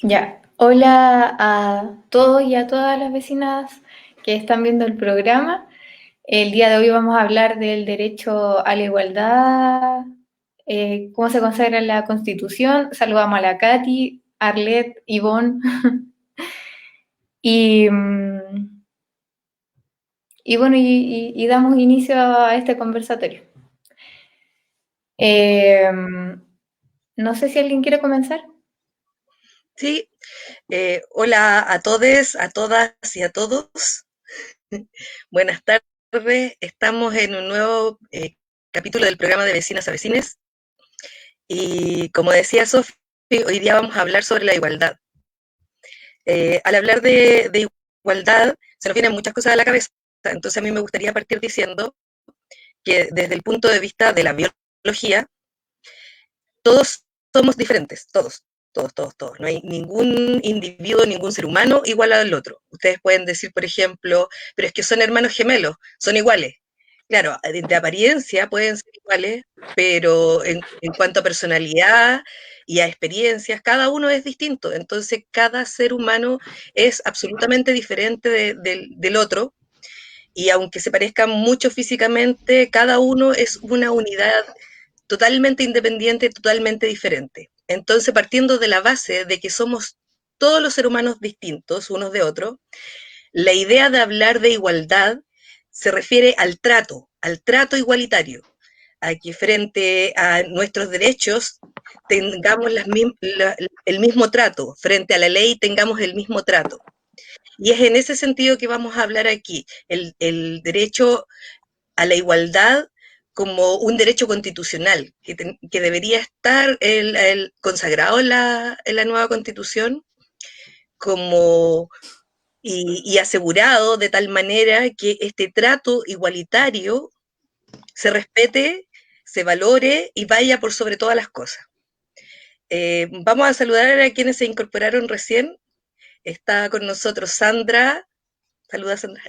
Ya, hola a todos y a todas las vecinas que están viendo el programa. El día de hoy vamos a hablar del derecho a la igualdad, cómo se consagra en la Constitución. Saludamos a la Katy, Arlet, Ivonne y, y bueno, y damos inicio a este conversatorio. Eh, no sé si alguien quiere comenzar. Sí, hola a todes, a todas y a todos. Buenas tardes. Estamos en un nuevo capítulo del programa de Vecinas a Vecines. Y como decía Sofi, hoy día vamos a hablar sobre la igualdad. Al hablar de igualdad, se nos vienen muchas cosas a la cabeza. Entonces a mí me gustaría partir diciendo que desde el punto de vista de la biología, todos somos diferentes, todos. No hay ningún individuo, ningún ser humano igual al otro. Ustedes pueden decir, por ejemplo, pero es que son hermanos gemelos, son iguales. Claro, de apariencia pueden ser iguales, pero en cuanto a personalidad y a experiencias, cada uno es distinto. Entonces, cada ser humano es absolutamente diferente del otro. Y aunque se parezcan mucho físicamente, cada uno es una unidad totalmente independiente, totalmente diferente. Entonces, partiendo de la base de que somos todos los seres humanos distintos unos de otros, la idea de hablar de igualdad se refiere al trato igualitario, a que frente a nuestros derechos tengamos el mismo trato, frente a la ley tengamos el mismo trato. Y es en ese sentido que vamos a hablar aquí, el derecho a la igualdad como un derecho constitucional que debería estar consagrado en la nueva constitución como, y asegurado de tal manera que este trato igualitario se respete, se valore y vaya por sobre todas las cosas. Vamos a saludar a quienes se incorporaron recién. Está con nosotros Sandra, saluda Sandra,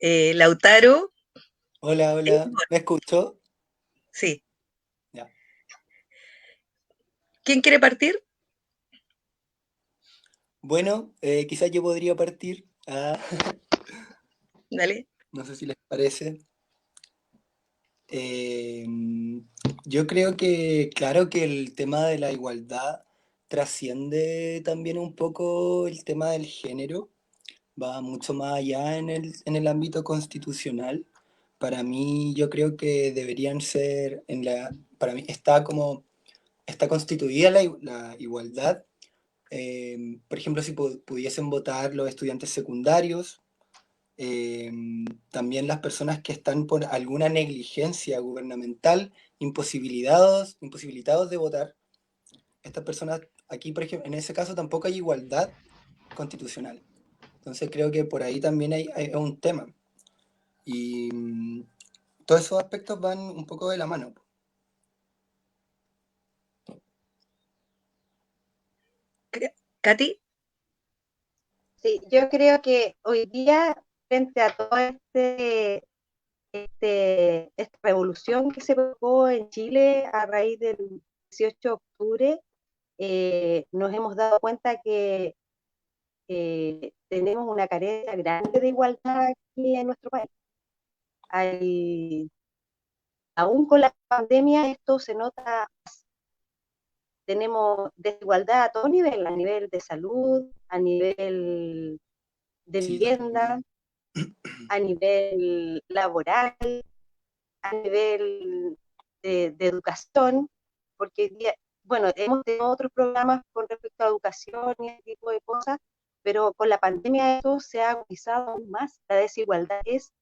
Lautaro, Hola, hola, ¿me escucho? sí. Ya. ¿Quién quiere partir? Bueno, quizás yo podría partir. Dale. No sé si les parece. Eh, yo creo que, claro que el tema de la igualdad trasciende también un poco el tema del género, va mucho más allá en el ámbito constitucional. Para mí, yo creo que deberían ser, para mí está constituida la igualdad. Por ejemplo, si pudiesen votar los estudiantes secundarios, eh, también las personas que están por alguna negligencia gubernamental imposibilitados de votar. Estas personas, aquí, por ejemplo, en ese caso tampoco hay igualdad constitucional. Entonces creo que por ahí también hay un tema. Y todos esos aspectos van un poco de la mano. Katy. Sí, yo creo que hoy día, frente a toda esta revolución que se provocó en Chile a raíz del 18 de octubre, nos hemos dado cuenta que tenemos una carencia grande de igualdad aquí en nuestro país. Hay, aún con la pandemia esto se nota, tenemos desigualdad a todo nivel, a nivel de salud, a nivel de Sí, vivienda, a nivel laboral, a nivel de educación, porque bueno, hemos tenido otros programas con respecto a educación y ese tipo de cosas, pero con la pandemia esto se ha agudizado aún más. La desigualdad es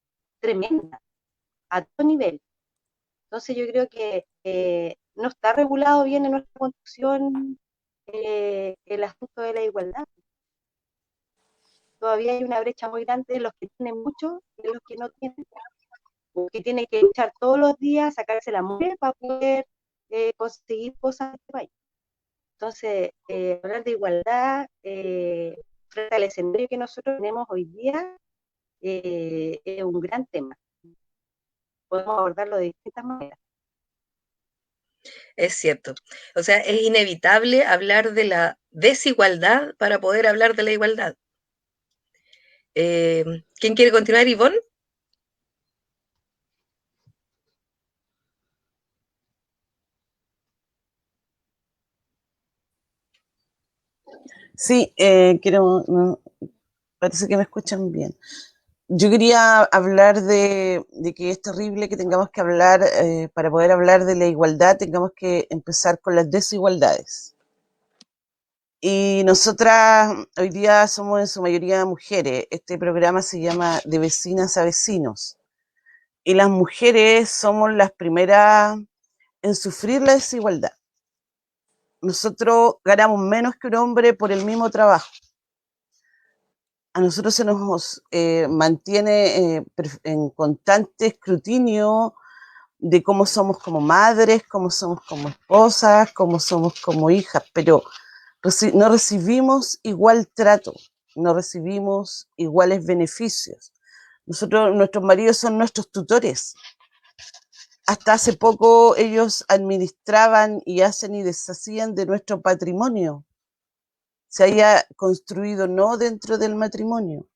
tremenda a todo nivel. Entonces yo creo que no está regulado bien en nuestra constitución el asunto de la igualdad. Todavía hay una brecha muy grande de los que tienen mucho y de los que no tienen, que tiene que luchar todos los días, sacarse la mugre para poder conseguir cosas en este país. Entonces, hablar de igualdad frente al escenario que nosotros tenemos hoy día es un gran tema. Podemos abordarlo de distintas maneras. es cierto. O sea, es inevitable hablar de la desigualdad para poder hablar de la igualdad. ¿Quién quiere continuar, Ivonne? Sí, parece que me escuchan bien. Yo quería hablar de que es terrible que tengamos que hablar, para poder hablar de la igualdad, tengamos que empezar con las desigualdades. Y nosotras hoy día somos en su mayoría mujeres. Este programa se llama De Vecinas a Vecinos. Y las mujeres somos las primeras en sufrir la desigualdad. Nosotros ganamos menos que un hombre por el mismo trabajo. A nosotros se nos mantiene en constante escrutinio de cómo somos como madres, cómo somos como esposas, cómo somos como hijas, pero no recibimos igual trato, no recibimos iguales beneficios. Nuestros maridos son nuestros tutores. Hasta hace poco ellos administraban y hacen y deshacían de nuestro patrimonio, se haya construido no dentro del matrimonio.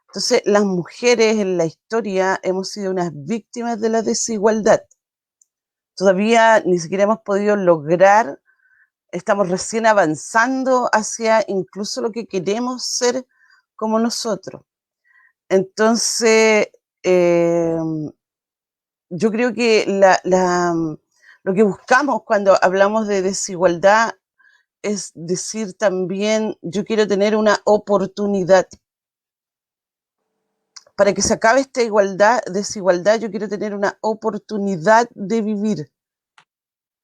Entonces, las mujeres en la historia hemos sido unas víctimas de la desigualdad. Todavía ni siquiera hemos podido lograr, estamos recién avanzando hacia incluso lo que queremos ser como nosotros. Entonces, yo creo que lo que buscamos cuando hablamos de desigualdad es decir también, yo quiero tener una oportunidad. Para que se acabe esta desigualdad, yo quiero tener una oportunidad de vivir,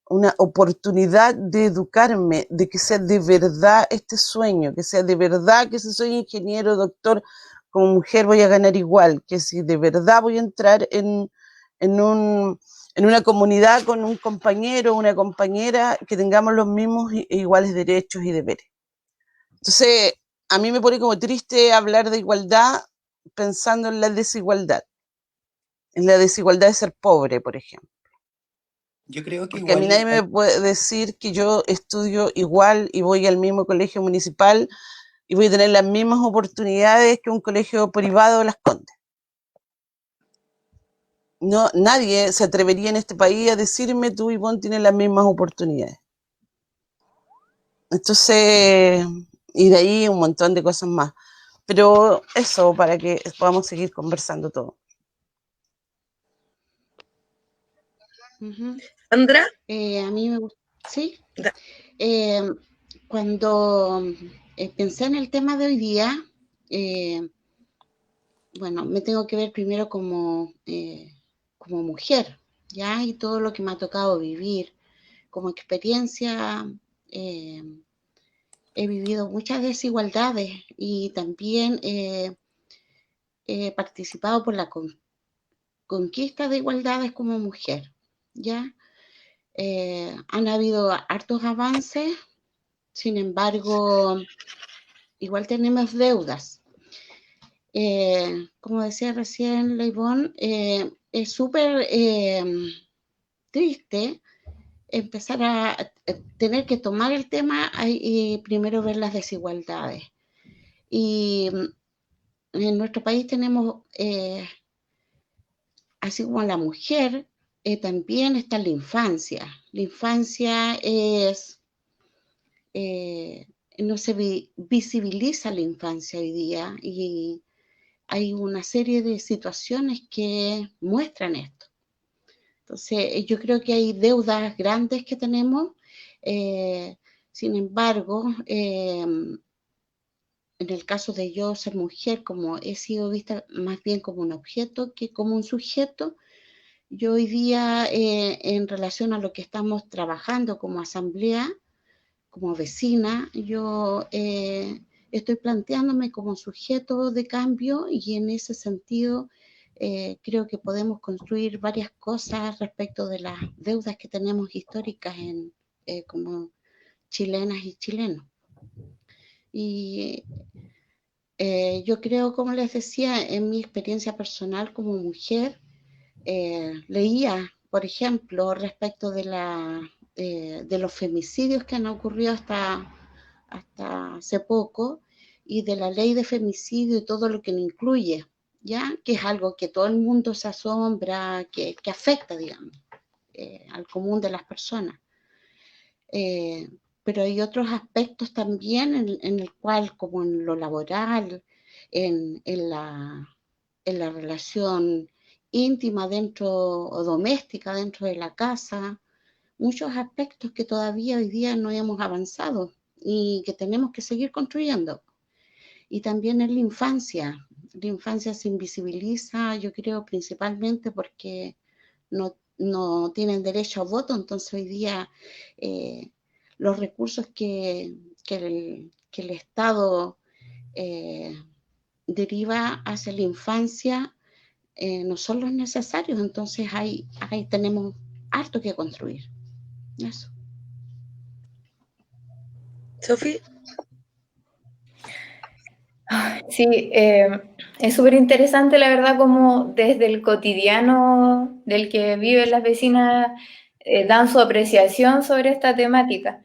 una oportunidad de educarme, de que sea de verdad este sueño, que sea de verdad que si soy ingeniero, doctor, como mujer voy a ganar igual, que si de verdad voy a entrar en una comunidad con un compañero, una compañera, que tengamos los mismos e iguales derechos y deberes. Entonces, a mí me pone como triste hablar de igualdad pensando en la desigualdad de ser pobre, por ejemplo. Yo creo que Porque a mí igual nadie me puede decir que yo estudio igual y voy al mismo colegio municipal y voy a tener las mismas oportunidades que un colegio privado de Las Condes. No, nadie se atrevería en este país a decirme tú, Ivonne, tienes las mismas oportunidades. Entonces, y de ahí un montón de cosas más. Pero eso, para que podamos seguir conversando todo. Sandra, A mí me gusta, sí. da- Cuando pensé en el tema de hoy día, bueno, me tengo que ver primero como mujer, ¿ya? Y todo lo que me ha tocado vivir. Como experiencia, he vivido muchas desigualdades y también he participado por la conquista de igualdades como mujer, ¿ya? Han habido hartos avances, sin embargo, igual tenemos deudas. Como decía recién Leibón, es súper triste empezar a tener que tomar el tema y primero ver las desigualdades. Y en nuestro país tenemos, así como la mujer, también está la infancia. La infancia es... no se visibiliza la infancia hoy día y hay una serie de situaciones que muestran esto. Entonces, yo creo que hay deudas grandes que tenemos, sin embargo, en el caso de yo ser mujer, como he sido vista más bien como un objeto que como un sujeto, yo hoy día, en relación a lo que estamos trabajando como asamblea, como vecina, yo estoy planteándome como sujeto de cambio y en ese sentido creo que podemos construir varias cosas respecto de las deudas que tenemos históricas como chilenas y chilenos. Y yo creo, como les decía, en mi experiencia personal como mujer, leía, por ejemplo, respecto de la de los femicidios que han ocurrido hasta hace poco y de la ley de femicidio y todo lo que lo incluye, ¿ya? Que es algo que todo el mundo se asombra, que afecta, digamos, al común de las personas. Pero hay otros aspectos también en el cual, como en lo laboral, en la relación íntima dentro o doméstica dentro de la casa, muchos aspectos que todavía hoy día no hemos avanzado y que tenemos que seguir construyendo. Y también en la infancia se invisibiliza, yo creo, principalmente porque no tienen derecho a voto, entonces hoy día los recursos que el Estado deriva hacia la infancia no son los necesarios, entonces ahí tenemos harto que construir. Eso. Sofi. Sí, es súper interesante, la verdad, como desde el cotidiano del que viven las vecinas dan su apreciación sobre esta temática.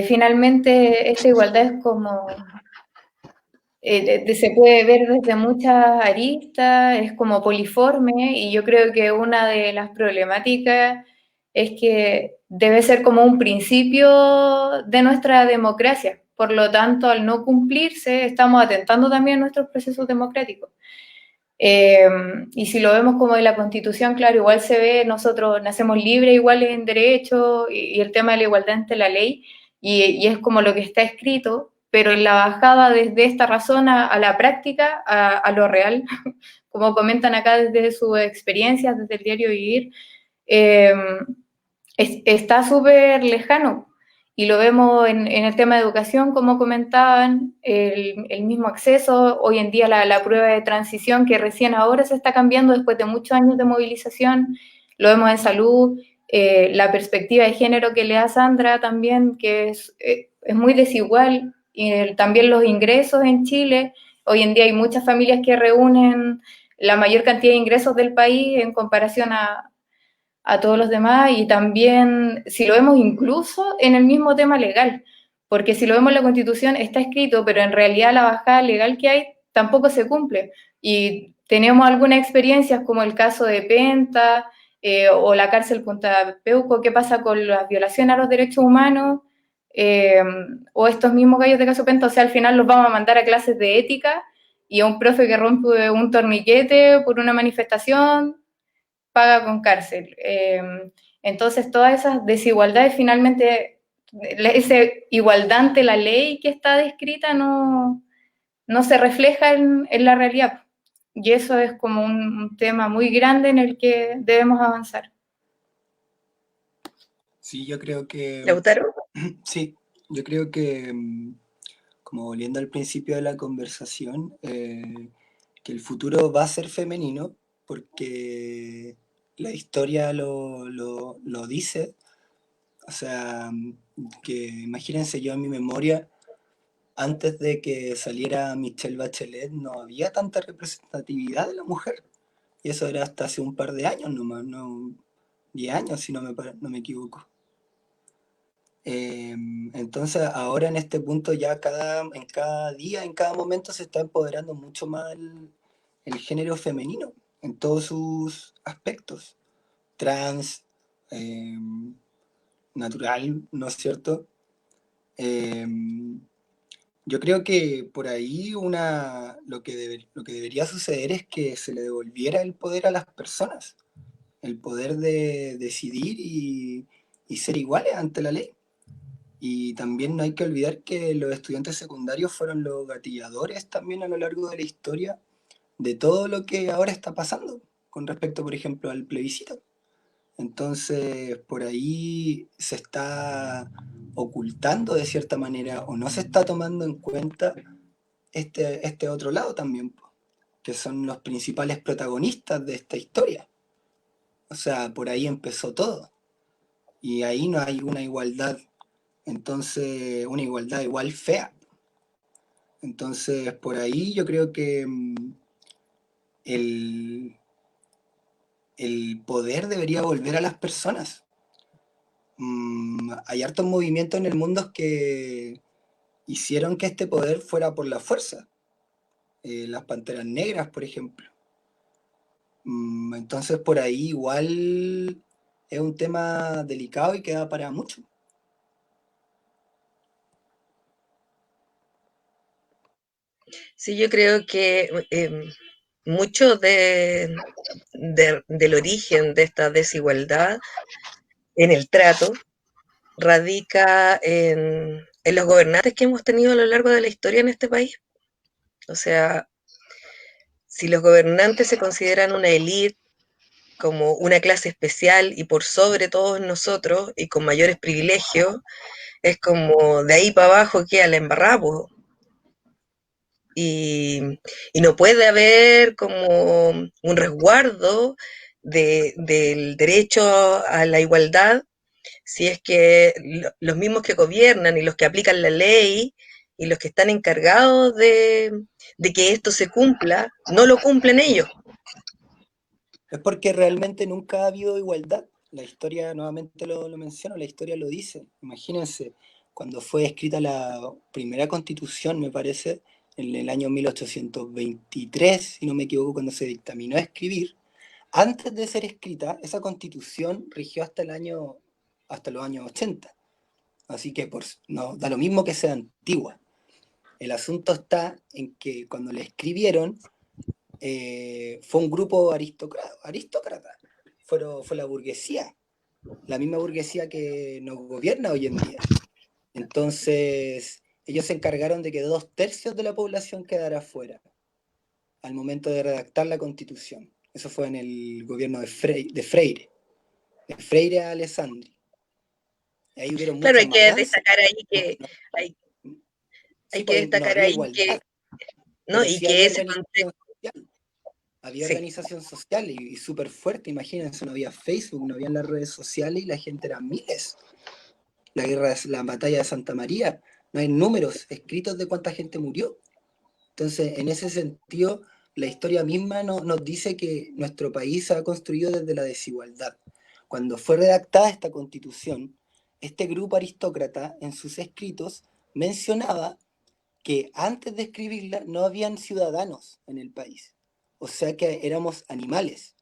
Finalmente, esta igualdad es como, se puede ver desde muchas aristas, es como poliforme, y yo creo que una de las problemáticas es que debe ser como un principio de nuestra democracia. Por lo tanto, al no cumplirse, estamos atentando también a nuestros procesos democráticos. Y si lo vemos como de la Constitución, claro, igual se ve, nosotros nacemos libres, iguales en derechos, y el tema de la igualdad ante la ley, y es como lo que está escrito, pero en la bajada desde esta razón a la práctica, a lo real, como comentan acá desde sus experiencias, desde el diario vivir, eh, está súper lejano. Y lo vemos en el tema de educación, como comentaban, el mismo acceso, hoy en día la prueba de transición que recién ahora se está cambiando después de muchos años de movilización, lo vemos en salud, la perspectiva de género que le da Sandra también, que es muy desigual, y también los ingresos en Chile, hoy en día hay muchas familias que reúnen la mayor cantidad de ingresos del país en comparación a todos los demás, y también si lo vemos incluso en el mismo tema legal, porque si lo vemos en la Constitución está escrito, pero en realidad la bajada legal que hay tampoco se cumple. Y tenemos algunas experiencias como el caso de Penta o la cárcel Punta Peuco, qué pasa con las violaciones a los derechos humanos, o estos mismos gallos de caso Penta, o sea, al final los vamos a mandar a clases de ética y a un profe que rompe un torniquete por una manifestación paga con cárcel. Entonces, todas esas desigualdades finalmente, ese igualdad ante la ley que está descrita no se refleja en la realidad. Y eso es como un tema muy grande en el que debemos avanzar. Sí, yo creo que... ¿Lautaro? Sí, yo creo que, como volviendo al principio de la conversación, que el futuro va a ser femenino porque la historia lo dice. O sea, que imagínense, yo en mi memoria, antes de que saliera Michelle Bachelet, no había tanta representatividad de la mujer. Y eso era hasta hace un par de años nomás, no 10 años si no me equivoco. Entonces ahora en este punto ya en cada día, en cada momento se está empoderando mucho más el género femenino en todos sus aspectos, trans, natural, ¿no es cierto? Yo creo que por ahí lo que debería suceder es que se le devolviera el poder a las personas, el poder de decidir y ser iguales ante la ley. Y también no hay que olvidar que los estudiantes secundarios fueron los gatilladores también a lo largo de la historia de todo lo que ahora está pasando con respecto, por ejemplo, al plebiscito. Entonces, por ahí se está ocultando de cierta manera o no se está tomando en cuenta este otro lado también, que son los principales protagonistas de esta historia. O sea, por ahí empezó todo. Y ahí no hay una igualdad. Entonces, una igualdad igual fea. Entonces, por ahí yo creo que el poder debería volver a las personas. hay hartos movimientos en el mundo que hicieron que este poder fuera por la fuerza. Las Panteras Negras, por ejemplo. Entonces por ahí igual es un tema delicado y queda para mucho. Sí, yo creo que mucho del origen de esta desigualdad en el trato radica en los gobernantes que hemos tenido a lo largo de la historia en este país. O sea, si los gobernantes se consideran una élite como una clase especial y por sobre todos nosotros y con mayores privilegios, es como de ahí para abajo queda la embarrada, po. Y no puede haber como un resguardo del derecho a la igualdad si es que los mismos que gobiernan y los que aplican la ley y los que están encargados de que esto se cumpla, no lo cumplen ellos. Es porque realmente nunca ha habido igualdad. La historia, nuevamente lo menciono, la historia lo dice. Imagínense, cuando fue escrita la primera constitución, me parece, en el año 1823, si no me equivoco, cuando se dictaminó a escribir, antes de ser escrita, esa constitución rigió hasta los años 80. Así que no, da lo mismo que sea antigua. El asunto está en que cuando la escribieron, fue un grupo aristócrata. Fue la burguesía, la misma burguesía que nos gobierna hoy en día. Entonces, ellos se encargaron de que 2/3 de la población quedara fuera al momento de redactar la Constitución. Eso fue en el gobierno de Freire a Alessandri. Ahí hubieron Claro, muchos hay que avances. destacar ahí No, que no, sí, hay que pues no destacar había ahí que, igualdad, ¿no? pero Y sí que había ese organización contexto, social. Había sí. organización social y súper fuerte, imagínense, no había Facebook, no había las redes sociales y la gente era miles. La batalla de Santa María, no hay números escritos de cuánta gente murió. Entonces, en ese sentido, la historia misma nos dice que nuestro país se ha construido desde la desigualdad. Cuando fue redactada esta constitución, este grupo aristócrata en sus escritos mencionaba que antes de escribirla no habían ciudadanos en el país. O sea que éramos animales.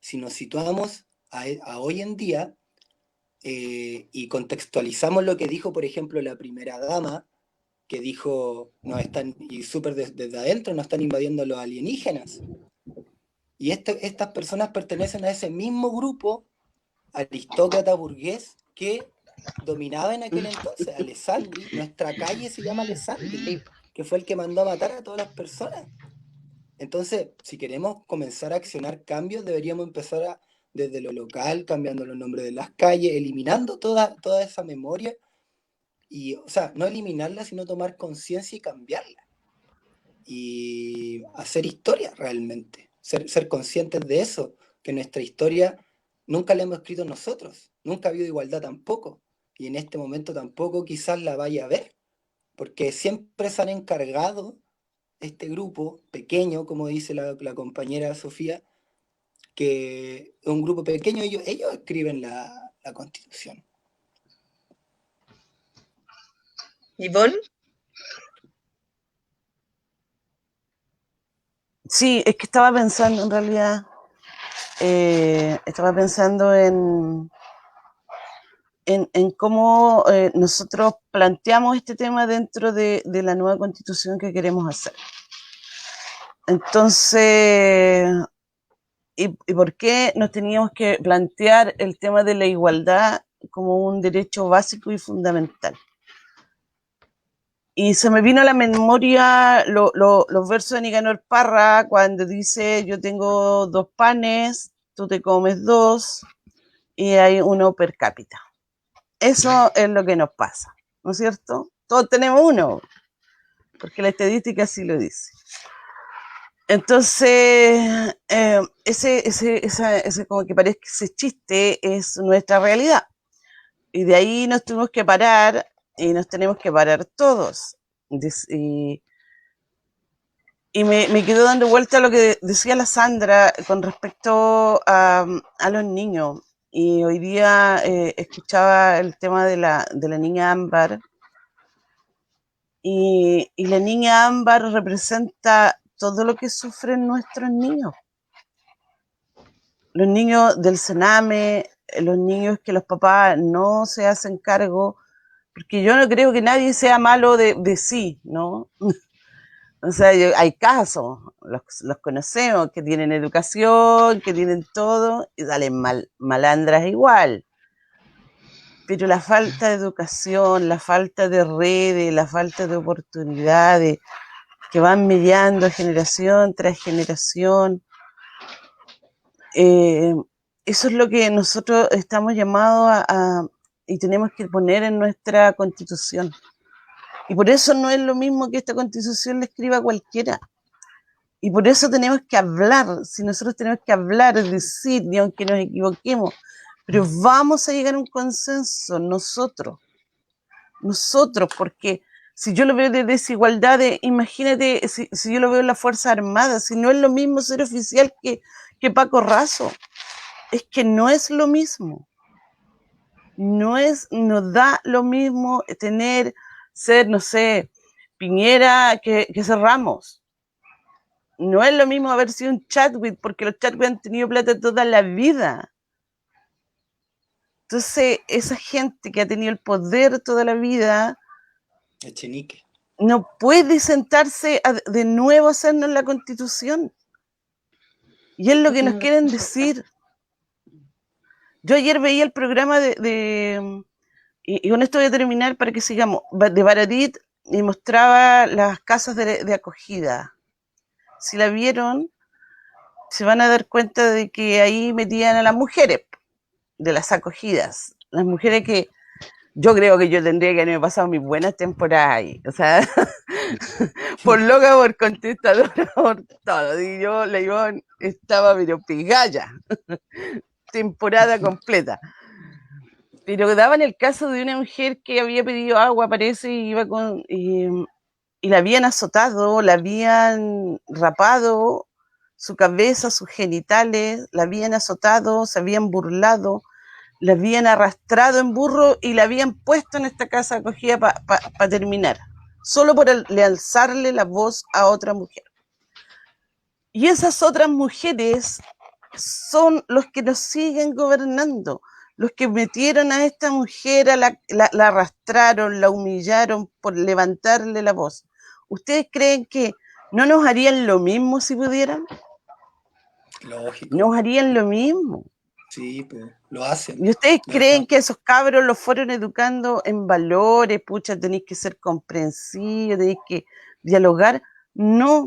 Si nos situamos a hoy en día y contextualizamos lo que dijo, por ejemplo, la primera dama, que dijo, nos están, y súper desde adentro, nos están invadiendo los alienígenas. Y estas personas pertenecen a ese mismo grupo aristócrata burgués que dominaba en aquel entonces. Alessandri, nuestra calle se llama Alessandri, que fue el que mandó a matar a todas las personas. Entonces, si queremos comenzar a accionar cambios, deberíamos empezar desde lo local, cambiando los nombres de las calles, eliminando toda esa memoria y, o sea, no eliminarla, sino tomar conciencia y cambiarla. Y hacer historia realmente, ser conscientes de eso, que nuestra historia nunca la hemos escrito nosotros, nunca ha habido igualdad tampoco, y en este momento tampoco quizás la vaya a haber, porque siempre se han encargado este grupo pequeño, como dice la compañera Sofía, que es un grupo pequeño, ellos escriben la Constitución. Ivonne, Sí, es que estaba pensando en realidad, estaba pensando en cómo nosotros planteamos este tema dentro de la nueva constitución que queremos hacer. Entonces, ¿y por qué nos teníamos que plantear el tema de la igualdad como un derecho básico y fundamental? Y se me vino a la memoria los versos de Nicanor Parra cuando dice: yo tengo 2 panes, tú te comes 2 y hay uno per cápita. Eso es lo que nos pasa, ¿no es cierto? Todos tenemos uno, porque la estadística sí lo dice. Entonces, ese como que parece que ese chiste es nuestra realidad. Y de ahí nos tuvimos que parar y nos tenemos que parar todos. Y me quedo dando vuelta a lo que decía la Sandra con respecto a los niños. Y hoy día escuchaba el tema de la niña Ámbar, y la niña Ámbar representa todo lo que sufren nuestros niños. Los niños del Sename, los niños que los papás no se hacen cargo, porque yo no creo que nadie sea malo de sí, ¿no? O sea, hay casos, los conocemos, que tienen educación, que tienen todo, y salen malandras igual. Pero la falta de educación, la falta de redes, la falta de oportunidades, que van mediando generación tras generación, eso es lo que nosotros estamos llamados y tenemos que poner en nuestra Constitución. Y por eso no es lo mismo que esta Constitución le escriba a cualquiera. Y por eso tenemos que hablar, si nosotros tenemos que hablar, es decir, y aunque nos equivoquemos, pero vamos a llegar a un consenso nosotros, porque si yo lo veo de desigualdades, imagínate si yo lo veo en las Fuerzas Armadas, si no es lo mismo ser oficial que Paco Raso, es que no es lo mismo, no da lo mismo ser, no sé, Piñera que ser Ramos. No es lo mismo haber sido un Chadwick, porque los Chadwick han tenido plata toda la vida. Entonces, esa gente que ha tenido el poder toda la vida Echenique. no puede sentarse de nuevo a hacernos la Constitución. Y es lo que nos quieren decir. Yo ayer veía el programa y con esto voy a terminar para que sigamos, de Baradit, y mostraba las casas de acogida. Si la vieron, se van a dar cuenta de que ahí metían a las mujeres de las acogidas. Las mujeres que yo creo que yo tendría que haberme pasado mis buenas temporadas ahí. O sea, por loca, por contestadora, por todo. Y yo, la Ivonne, estaba pero pigalla. Temporada completa. Pero daban el caso de una mujer que había pedido agua, parece, y la habían azotado, la habían rapado su cabeza, sus genitales, la habían azotado, se habían burlado, la habían arrastrado en burro y la habían puesto en esta casa acogida para terminar, solo por alzarle la voz a otra mujer. Y esas otras mujeres son los que nos siguen gobernando, los que metieron a esta mujer, la arrastraron, la humillaron por levantarle la voz. ¿Ustedes creen que no nos harían lo mismo si pudieran? Lógico. Nos harían lo mismo. Sí, pues lo hacen. ¿Y ustedes creen que esos cabros los fueron educando en valores? Pucha, tenéis que ser comprensivos, tenéis que dialogar. No,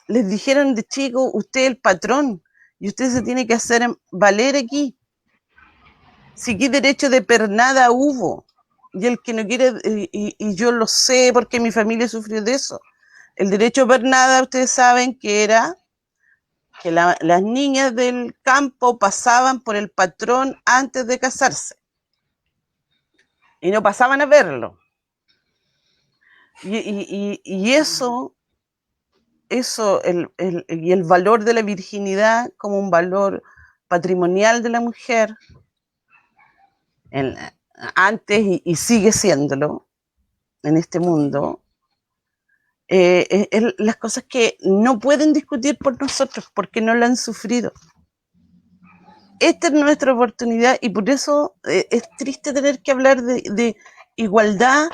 les dijeron de chico, usted es el patrón y usted se tiene que hacer valer aquí. Si aquí derecho de pernada hubo, y el que no quiere, y yo lo sé porque mi familia sufrió de eso, el derecho a pernada, ustedes saben que era que las niñas del campo pasaban por el patrón antes de casarse y no pasaban a verlo. Y eso y el valor de la virginidad como un valor patrimonial de la mujer, antes y sigue siéndolo en este mundo, las cosas que no pueden discutir por nosotros porque no la han sufrido. Esta es nuestra oportunidad y por eso es triste tener que hablar de igualdad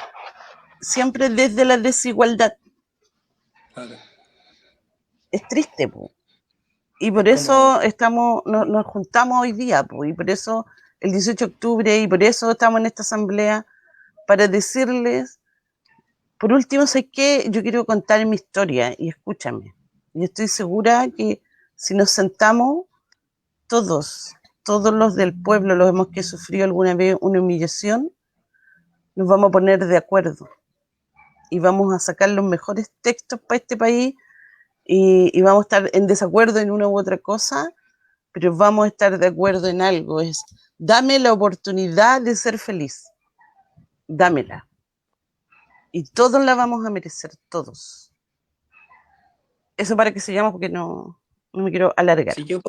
siempre desde la desigualdad. Claro. Es triste, po. Y por eso nos juntamos hoy día, po, y por eso el 18 de octubre, y por eso estamos en esta asamblea, para decirles, por último, sé que yo quiero contar mi historia, y escúchame. Y estoy segura que si nos sentamos, todos los del pueblo, los hemos que sufrido alguna vez una humillación, nos vamos a poner de acuerdo. Y vamos a sacar los mejores textos para este país, y vamos a estar en desacuerdo en una u otra cosa, pero vamos a estar de acuerdo en algo, es dame la oportunidad de ser feliz, dámela. Y todos la vamos a merecer, todos. Eso para que sigamos porque no me quiero alargar. Sí, yo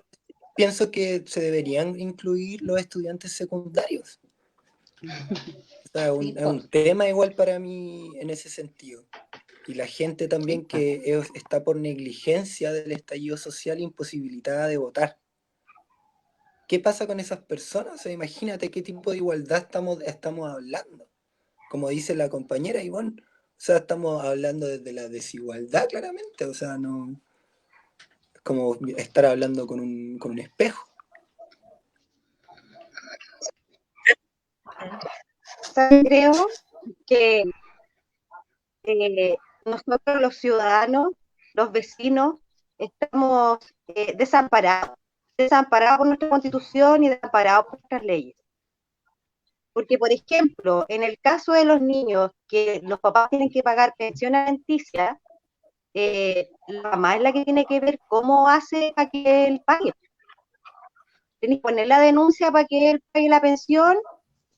pienso que se deberían incluir los estudiantes secundarios. O sea, Sí, es un tema igual para mí en ese sentido. Y la gente también que está por negligencia del estallido social imposibilitada de votar. ¿Qué pasa con esas personas? O sea, imagínate qué tipo de igualdad estamos hablando. Como dice la compañera Ivonne, o sea, estamos hablando desde la desigualdad claramente, o sea, no es como estar hablando con un espejo. Creo que nosotros los ciudadanos, los vecinos, estamos desamparados por nuestra constitución y desamparados por nuestras leyes. Porque, por ejemplo, en el caso de los niños que los papás tienen que pagar pensión alimenticia, la mamá es la que tiene que ver cómo hace para que él pague. Tiene que poner la denuncia para que él pague la pensión,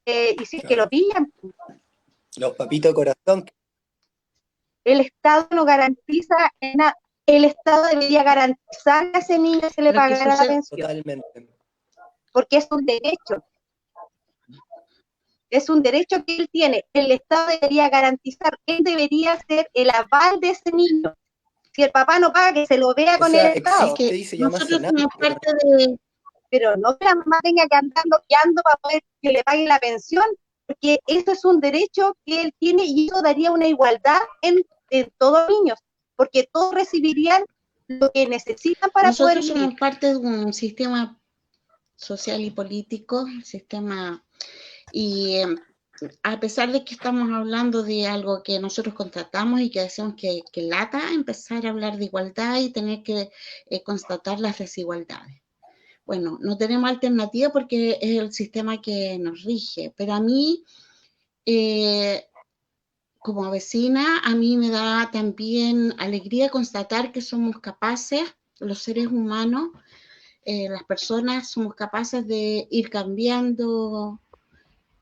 y si es que lo pillan, Los papitos corazón. el Estado no garantiza nada. El Estado debería garantizar que a ese niño se le Lo que pagara la sucede- pensión, Totalmente. porque es un derecho. Es un derecho que él tiene. El Estado debería garantizar, él debería ser el aval de ese niño. Si el papá no paga, que se lo vea O con sea, el Estado. existe y se llama nosotros SENASA, somos pero parte de... Pero no que la mamá tenga que andar bloqueando para poder que le paguen la pensión, porque eso es un derecho que él tiene y eso daría una igualdad en todos los niños, porque todos recibirían lo que necesitan para poder Nosotros vivir. somos parte de un sistema social y político, y a pesar de que estamos hablando de algo que nosotros constatamos y que decimos que lata empezar a hablar de igualdad y tener que constatar las desigualdades. Bueno, no tenemos alternativa porque es el sistema que nos rige, pero a mí, como vecina, a mí me da también alegría constatar que somos capaces, los seres humanos, las personas, somos capaces de ir cambiando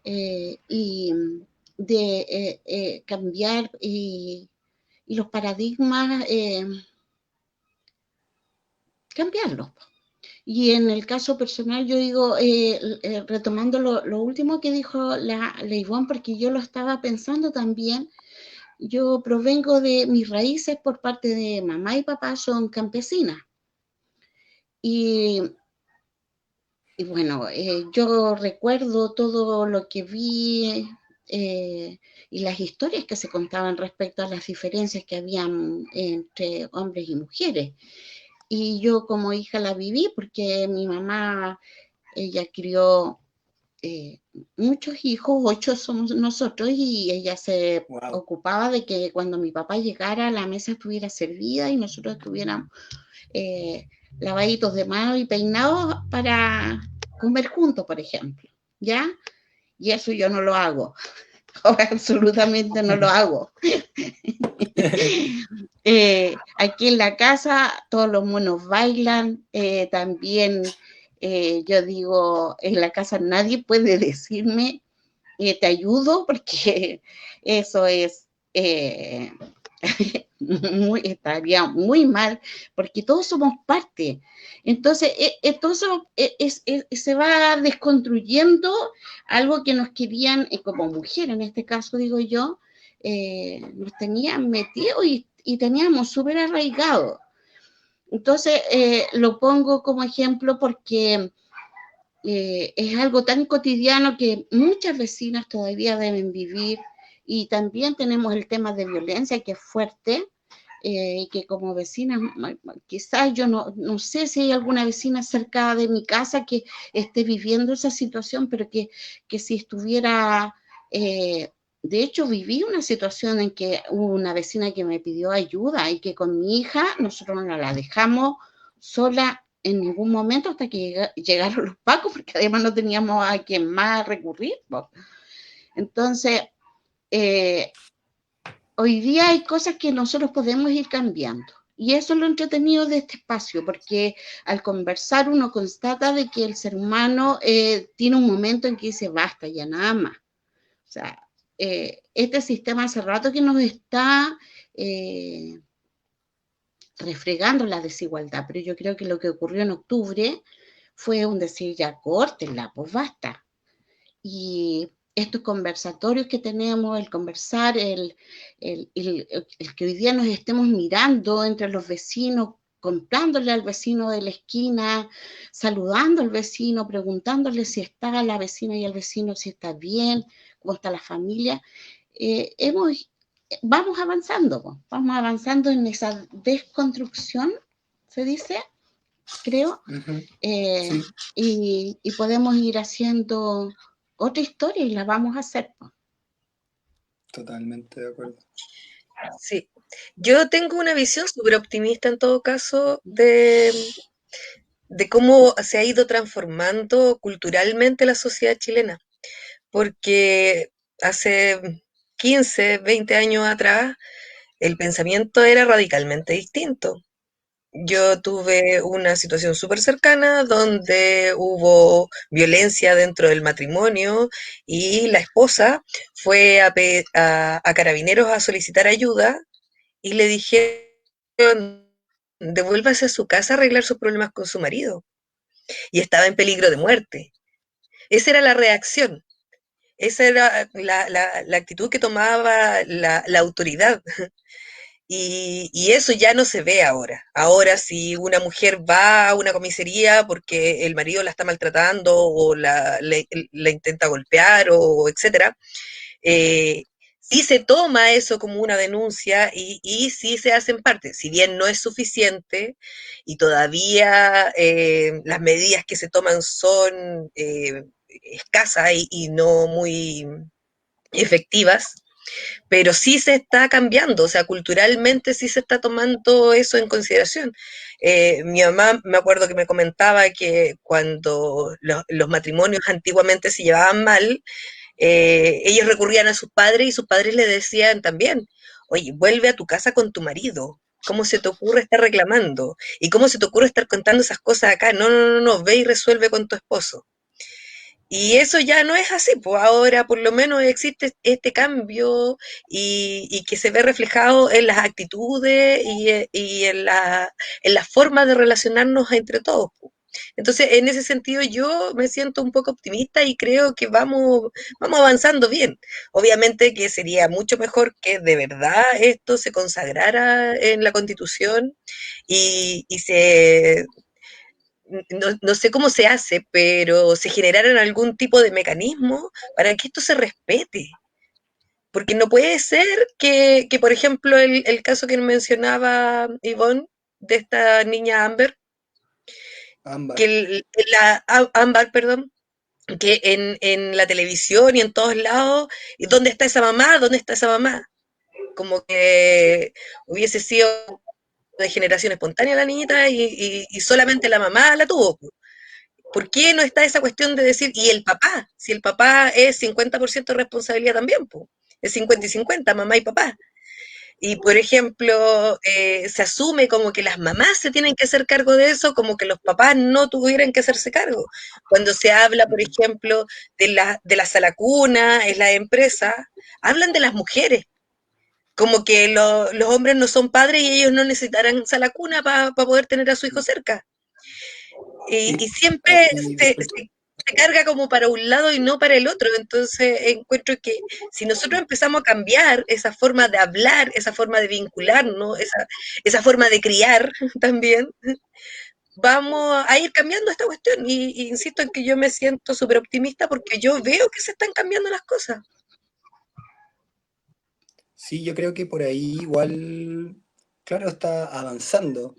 y de cambiar y los paradigmas, cambiarlos. Y en el caso personal, yo digo, retomando lo último que dijo la Ivonne, porque yo lo estaba pensando también, yo provengo de mis raíces por parte de mamá y papá, son campesinas. Y bueno, yo recuerdo todo lo que vi y las historias que se contaban respecto a las diferencias que habían entre hombres y mujeres. Y yo como hija la viví porque mi mamá, ella crió muchos hijos, 8 somos nosotros, y ella se ocupaba de que cuando mi papá llegara la mesa estuviera servida y nosotros estuviéramos lavaditos de mano y peinados para comer juntos, por ejemplo, ¿ya? Y eso yo no lo hago, absolutamente no lo hago. Aquí en la casa todos los monos bailan, también yo digo, en la casa nadie puede decirme te ayudo, porque eso es estaría muy mal, porque todos somos parte. Entonces, se va desconstruyendo algo que nos querían, como mujer, en este caso digo yo, nos tenían metido y teníamos súper arraigado. Entonces, lo pongo como ejemplo porque es algo tan cotidiano que muchas vecinas todavía deben vivir, y también tenemos el tema de violencia que es fuerte, que como vecinas, quizás yo no sé si hay alguna vecina cerca de mi casa que esté viviendo esa situación, pero que si estuviera, de hecho viví una situación en que hubo una vecina que me pidió ayuda y que con mi hija nosotros no la dejamos sola en ningún momento hasta que llegaron los pacos, porque además no teníamos a quien más recurrir. Entonces, hoy día hay cosas que nosotros podemos ir cambiando. Y eso es lo entretenido de este espacio, porque al conversar uno constata de que el ser humano tiene un momento en que dice, basta, ya nada más. O sea, este sistema hace rato que nos está refregando la desigualdad, pero yo creo que lo que ocurrió en octubre fue un decir, ya córtenla, pues basta. Y estos conversatorios que tenemos, el conversar, el que hoy día nos estemos mirando entre los vecinos, contándole al vecino de la esquina, saludando al vecino, preguntándole si está la vecina y el vecino, si está bien, cómo está la familia. Hemos, vamos avanzando en esa desconstrucción, se dice, creo, Sí, y podemos ir haciendo otra historia y la vamos a hacer. totalmente de acuerdo. Sí. Yo tengo una visión súper optimista en todo caso de cómo se ha ido transformando culturalmente la sociedad chilena, porque hace 15, 20 años atrás el pensamiento era radicalmente distinto. Yo tuve una situación súper cercana donde hubo violencia dentro del matrimonio y la esposa fue a Carabineros a solicitar ayuda y le dijeron, devuélvase a su casa a arreglar sus problemas con su marido. Y estaba en peligro de muerte. Esa era la reacción. Esa era la actitud que tomaba la autoridad. Y eso ya no se ve ahora. Ahora, si una mujer va a una comisaría porque el marido la está maltratando o la intenta golpear o etcétera, sí se toma eso como una denuncia y sí se hacen parte. Si bien no es suficiente y todavía las medidas que se toman son escasas y no muy efectivas, pero sí se está cambiando, o sea, culturalmente sí se está tomando eso en consideración. Mi mamá me acuerdo que me comentaba que cuando los matrimonios antiguamente se llevaban mal, ellos recurrían a sus padres y sus padres le decían también, oye, vuelve a tu casa con tu marido. ¿Cómo se te ocurre estar reclamando? ¿Y cómo se te ocurre estar contando esas cosas acá? No, no, no, no, ve y resuelve con tu esposo. Y eso ya no es así, pues ahora por lo menos existe este cambio y que se ve reflejado en las actitudes y en la forma de relacionarnos entre todos, pues. Entonces, en ese sentido, yo me siento un poco optimista y creo que vamos avanzando bien. Obviamente que sería mucho mejor que de verdad esto se consagrara en la Constitución y se no sé cómo se hace, pero se generaran algún tipo de mecanismo para que esto se respete. Porque no puede ser que por ejemplo, el caso que mencionaba Yvonne, de esta niña Amber, que Ámbar. Ámbar, perdón, que en la televisión y en todos lados, ¿y dónde está esa mamá? ¿Dónde está esa mamá? Como que hubiese sido de generación espontánea la niñita y solamente la mamá la tuvo. ¿Por qué no está esa cuestión de decir, y el papá? Si el papá es 50% responsabilidad también, pues, es 50 y 50, mamá y papá. Y, por ejemplo, se asume como que las mamás se tienen que hacer cargo de eso, como que los papás no tuvieran que hacerse cargo. Cuando se habla, por ejemplo, de la salacuna en la empresa, hablan de las mujeres, como que los hombres no son padres y ellos no necesitarán salacuna para poder tener a su hijo cerca. Y Sí, siempre y se, disculpa. se carga como para un lado y no para el otro. Entonces encuentro que si nosotros empezamos a cambiar esa forma de hablar, esa forma de vincularnos, esa forma de criar también, vamos a ir cambiando esta cuestión. Y insisto en que yo me siento súper optimista porque yo veo que se están cambiando las cosas. Sí, yo creo que por ahí igual, claro, está avanzando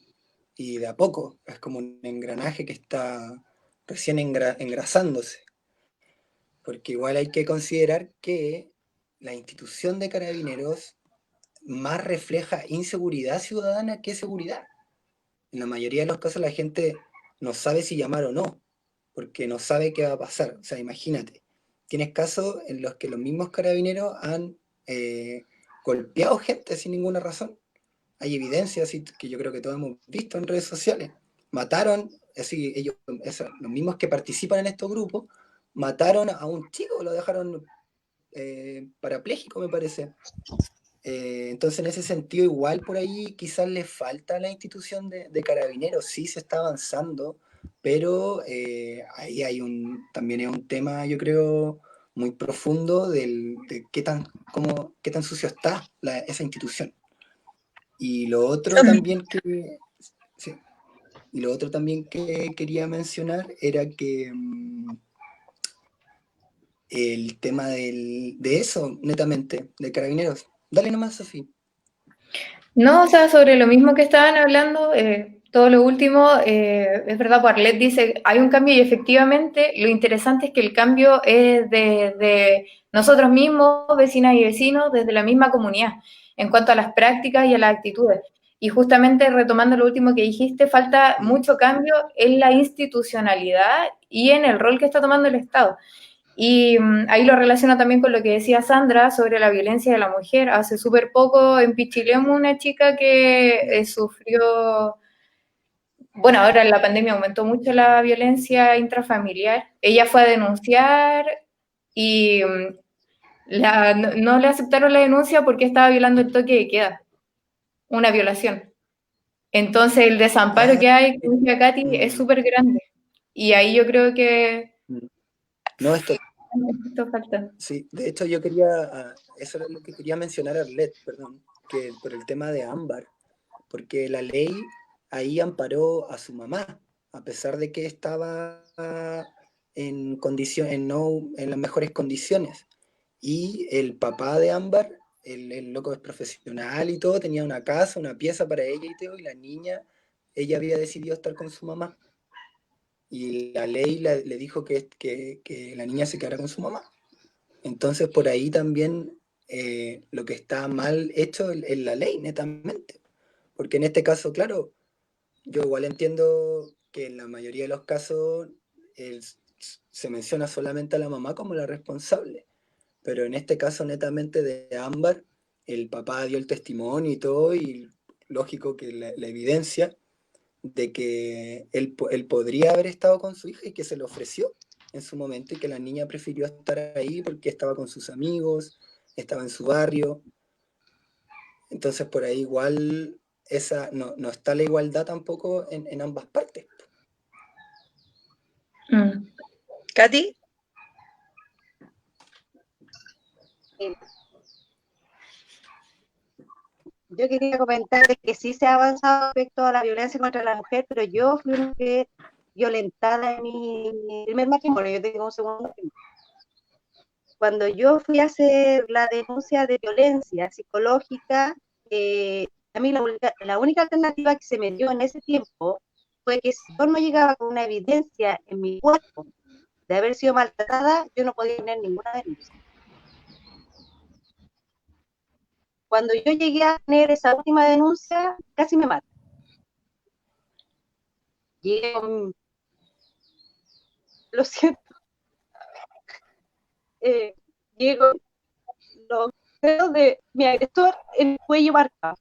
y de a poco. Es como un engranaje que está recién engrasándose. Porque igual hay que considerar que la institución de carabineros más refleja inseguridad ciudadana que seguridad. En la mayoría de los casos la gente no sabe si llamar o no, porque no sabe qué va a pasar. O sea, imagínate, tienes casos en los que los mismos carabineros han golpeado gente sin ninguna razón. Hay evidencias que yo creo que todos hemos visto en redes sociales. Mataron, así, los mismos que participan en estos grupos, mataron a un chico, lo dejaron parapléjico, me parece. Entonces, en ese sentido, igual por ahí quizás le falta a la institución de carabineros, sí se está avanzando, pero ahí hay también es un tema, yo creo, muy profundo de qué tan sucio está esa institución. Y lo otro también sí, y lo otro también que quería mencionar era que el tema de eso, netamente, de Carabineros. Dale nomás, Sofía. No, o sea, sobre lo mismo que estaban hablando, todo lo último, es verdad, pues Arlet dice, hay un cambio y efectivamente lo interesante es que el cambio es de nosotros mismos, vecinas y vecinos, desde la misma comunidad, en cuanto a las prácticas y a las actitudes. Y justamente retomando lo último que dijiste, falta mucho cambio en la institucionalidad y en el rol que está tomando el Estado. Y ahí lo relaciono también con lo que decía Sandra sobre la violencia de la mujer. Hace súper poco en Pichilemu una chica que sufrió, bueno, ahora en la pandemia aumentó mucho la violencia intrafamiliar. Ella fue a denunciar y no le aceptaron la denuncia porque estaba violando el toque de queda, una violación. Entonces el desamparo que hay, como decía Katy, es súper grande. Y ahí yo creo que No, esto falta. sí, de hecho eso era lo que quería mencionar Arlet, perdón, que por el tema de Ámbar, porque la ley ahí amparó a su mamá, a pesar de que estaba en las mejores condiciones. Y el papá de Ámbar, el loco es profesional y todo, tenía una casa, una pieza para ella y todo, y la niña, ella había decidido estar con su mamá. Y la ley le dijo que la niña se quedara con su mamá. Entonces, por ahí también lo que está mal hecho es la ley, netamente. Porque en este caso, claro, yo igual entiendo que en la mayoría de los casos se menciona solamente a la mamá como la responsable. Pero en este caso, netamente de Ámbar, el papá dio el testimonio y todo, y lógico que la evidencia de que él podría haber estado con su hija y que se le ofreció en su momento y que la niña prefirió estar ahí porque estaba con sus amigos, estaba en su barrio. Entonces por ahí igual no está la igualdad tampoco en ambas partes. ¿Katy? Yo quería comentar de que sí se ha avanzado respecto a la violencia contra la mujer, pero yo fui una mujer violentada en mi primer matrimonio, yo tengo un segundo matrimonio. Cuando yo fui a hacer la denuncia de violencia psicológica, a mí la única alternativa que se me dio en ese tiempo fue que si yo no llegaba con una evidencia en mi cuerpo de haber sido maltratada, yo no podía tener ninguna denuncia. Cuando yo llegué a tener esa última denuncia, casi me matan. Llegué con, lo siento, llegué con los dedos de mi agresor en el cuello marcado.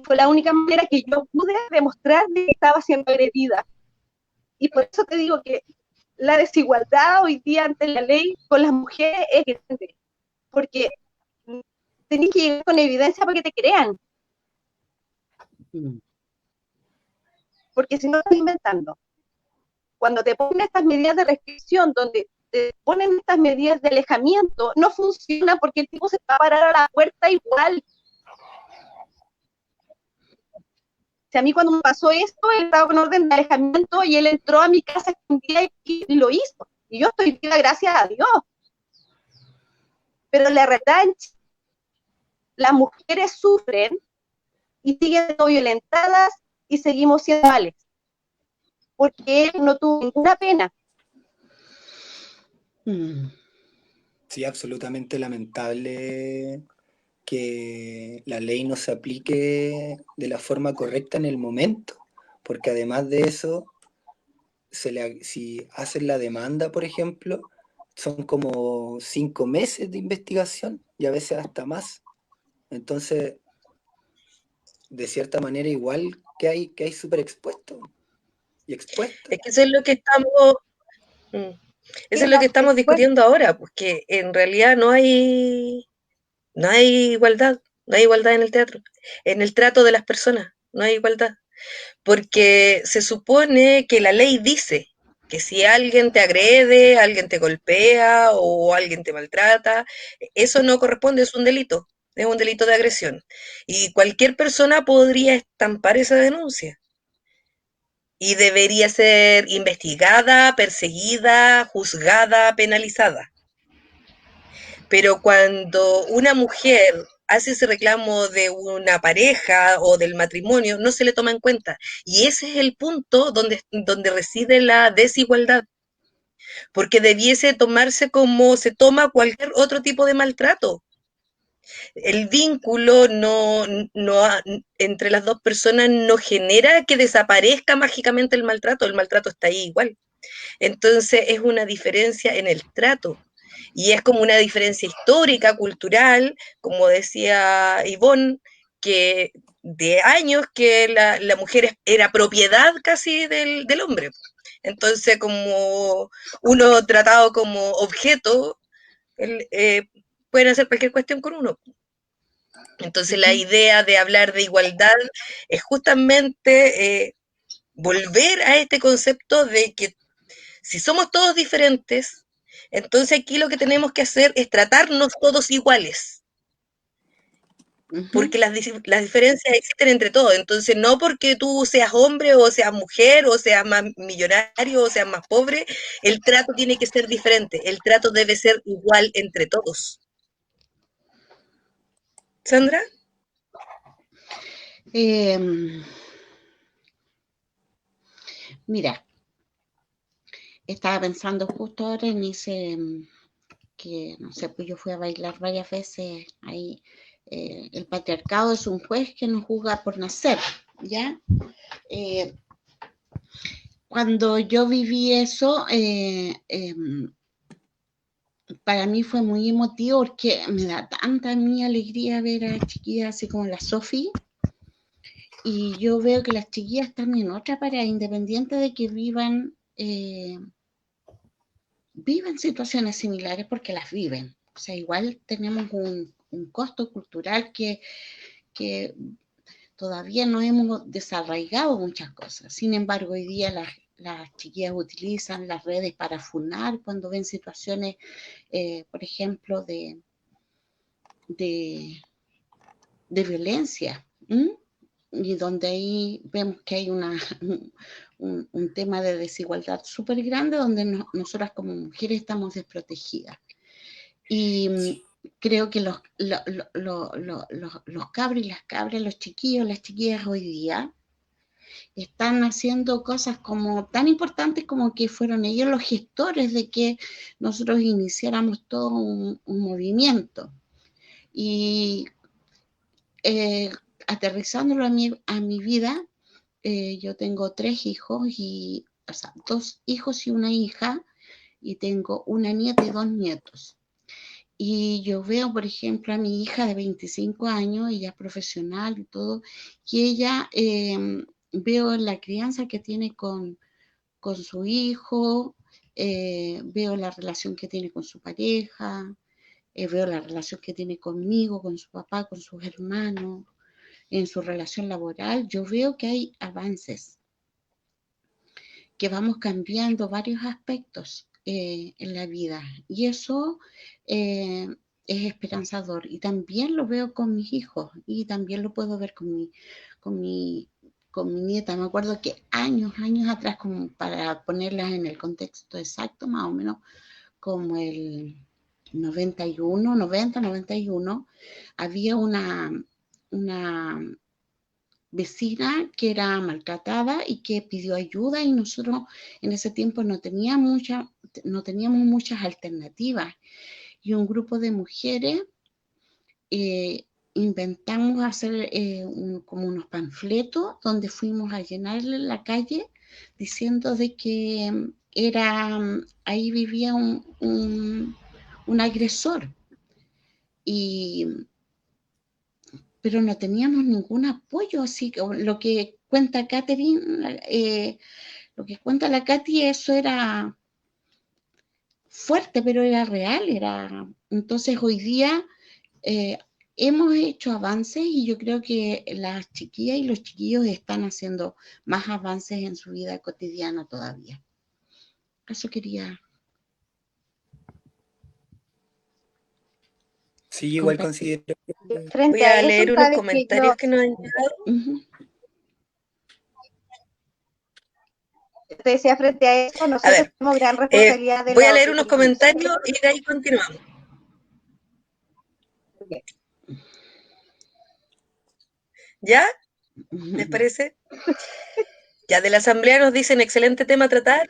Fue la única manera que yo pude demostrar que estaba siendo agredida. Y por eso te digo que la desigualdad hoy día ante la ley con las mujeres es grande, porque tenés que llegar con evidencia para que te crean. Porque si no estás inventando. Cuando te ponen estas medidas de restricción, donde te ponen estas medidas de alejamiento, no funciona porque el tipo se va a parar a la puerta igual. Si a mí cuando me pasó esto, él estaba con orden de alejamiento y él entró a mi casa escondida y lo hizo. Y yo estoy viva, gracias a Dios. Pero la verdad, las mujeres sufren y siguen siendo violentadas y seguimos siendo males. Porque él no tuvo ninguna pena. Sí, absolutamente lamentable que la ley no se aplique de la forma correcta en el momento, porque además de eso, si hacen la demanda, por ejemplo, son como 5 meses de investigación y a veces hasta más. Entonces, de cierta manera, igual que hay súper expuesto y expuesta. Es que eso es lo que estamos discutiendo ahora, pues que en realidad no hay igualdad, no hay igualdad en el teatro, en el trato de las personas, no hay igualdad. porque se supone que la ley dice que si alguien te agrede, alguien te golpea o alguien te maltrata, eso no corresponde, es un delito de agresión. Y cualquier persona podría estampar esa denuncia y debería ser investigada, perseguida, juzgada, penalizada. Pero cuando una mujer hace ese reclamo de una pareja o del matrimonio, no se le toma en cuenta. Y ese es el punto donde reside la desigualdad, porque debiese tomarse como se toma cualquier otro tipo de maltrato. El vínculo entre las dos personas no genera que desaparezca mágicamente el maltrato está ahí igual. Entonces es una diferencia en el trato. Y es como una diferencia histórica, cultural, como decía Ivonne, que de años que la mujer era propiedad casi del hombre. Entonces, como uno tratado como objeto, pueden hacer cualquier cuestión con uno. Entonces, la idea de hablar de igualdad es justamente volver a este concepto de que si somos todos diferentes, entonces aquí lo que tenemos que hacer es tratarnos todos iguales, porque las diferencias existen entre todos. Entonces, no porque tú seas hombre o seas mujer o seas más millonario o seas más pobre, el trato tiene que ser diferente. El trato debe ser igual entre todos. ¿Sandra? Mira, estaba pensando justo ahora en ese, que no sé, pues yo fui a bailar varias veces ahí. El patriarcado es un juez que nos juzga por nacer, ¿ya? Cuando yo viví eso, para mí fue muy emotivo porque me da tanta a mí alegría ver a chiquillas así como la Sofi. Y yo veo que las chiquillas están en otra parada, independiente de que vivan situaciones similares porque las viven. O sea, igual tenemos un costo cultural que todavía no hemos desarraigado muchas cosas. Sin embargo, hoy día las chiquillas utilizan las redes para funar cuando ven situaciones, por ejemplo, de violencia. Y donde ahí vemos que hay un tema de desigualdad súper grande donde nosotras como mujeres estamos desprotegidas. Y creo que los cabros y las cabras, los chiquillos, las chiquillas hoy día están haciendo cosas como tan importantes como que fueron ellos los gestores de que nosotros iniciáramos todo un movimiento. Y aterrizándolo a mi vida, yo tengo 3 hijos, o sea, 2 hijos y una hija, y tengo una nieta y 2 nietos. Y yo veo, por ejemplo, a mi hija de 25 años, ella es profesional y todo, y ella, veo la crianza que tiene con su hijo, veo la relación que tiene con su pareja, veo la relación que tiene conmigo, con su papá, con sus hermanos, en su relación laboral. Yo veo que hay avances, que vamos cambiando varios aspectos en la vida, y eso es esperanzador. Y también lo veo con mis hijos, y también lo puedo ver con mi nieta. Me acuerdo que años atrás, como para ponerlas en el contexto exacto, más o menos como el 91, había una vecina que era maltratada y que pidió ayuda, y nosotros en ese tiempo no teníamos muchas alternativas, y un grupo de mujeres inventamos hacer como unos panfletos donde fuimos a llenarle la calle diciendo de que ahí vivía un agresor, pero no teníamos ningún apoyo. Así que lo que cuenta Catherine, lo que cuenta la Katy, eso era fuerte, pero era real. Entonces hoy día hemos hecho avances y yo creo que las chiquillas y los chiquillos están haciendo más avances en su vida cotidiana todavía. Eso quería Sí, igual compartir. considero que... Frente Voy a a eso, leer unos sabes que comentarios que nos han llegado. te decía, frente a eso, A nosotros ver, tenemos gran responsabilidad de voy a la leer unos obstetricia. comentarios y de ahí continuamos. ¿Ya? ¿Les parece? Ya, de la Asamblea nos dicen, excelente tema a tratar.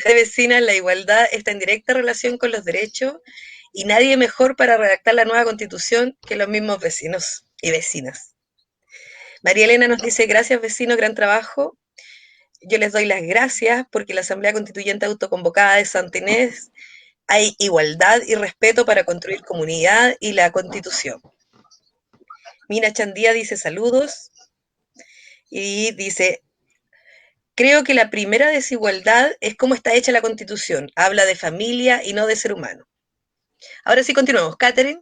De vecinas, la igualdad está en directa relación con los derechos y nadie mejor para redactar la nueva constitución que los mismos vecinos y vecinas. María Elena nos dice, gracias vecinos, gran trabajo. Yo les doy las gracias porque la Asamblea Constituyente Autoconvocada de Santa Inés hay igualdad y respeto para construir comunidad y la Constitución. Mina Chandía dice saludos y dice, creo que la primera desigualdad es cómo está hecha la Constitución. Habla de familia y no de ser humano. Ahora sí continuamos. Catherine.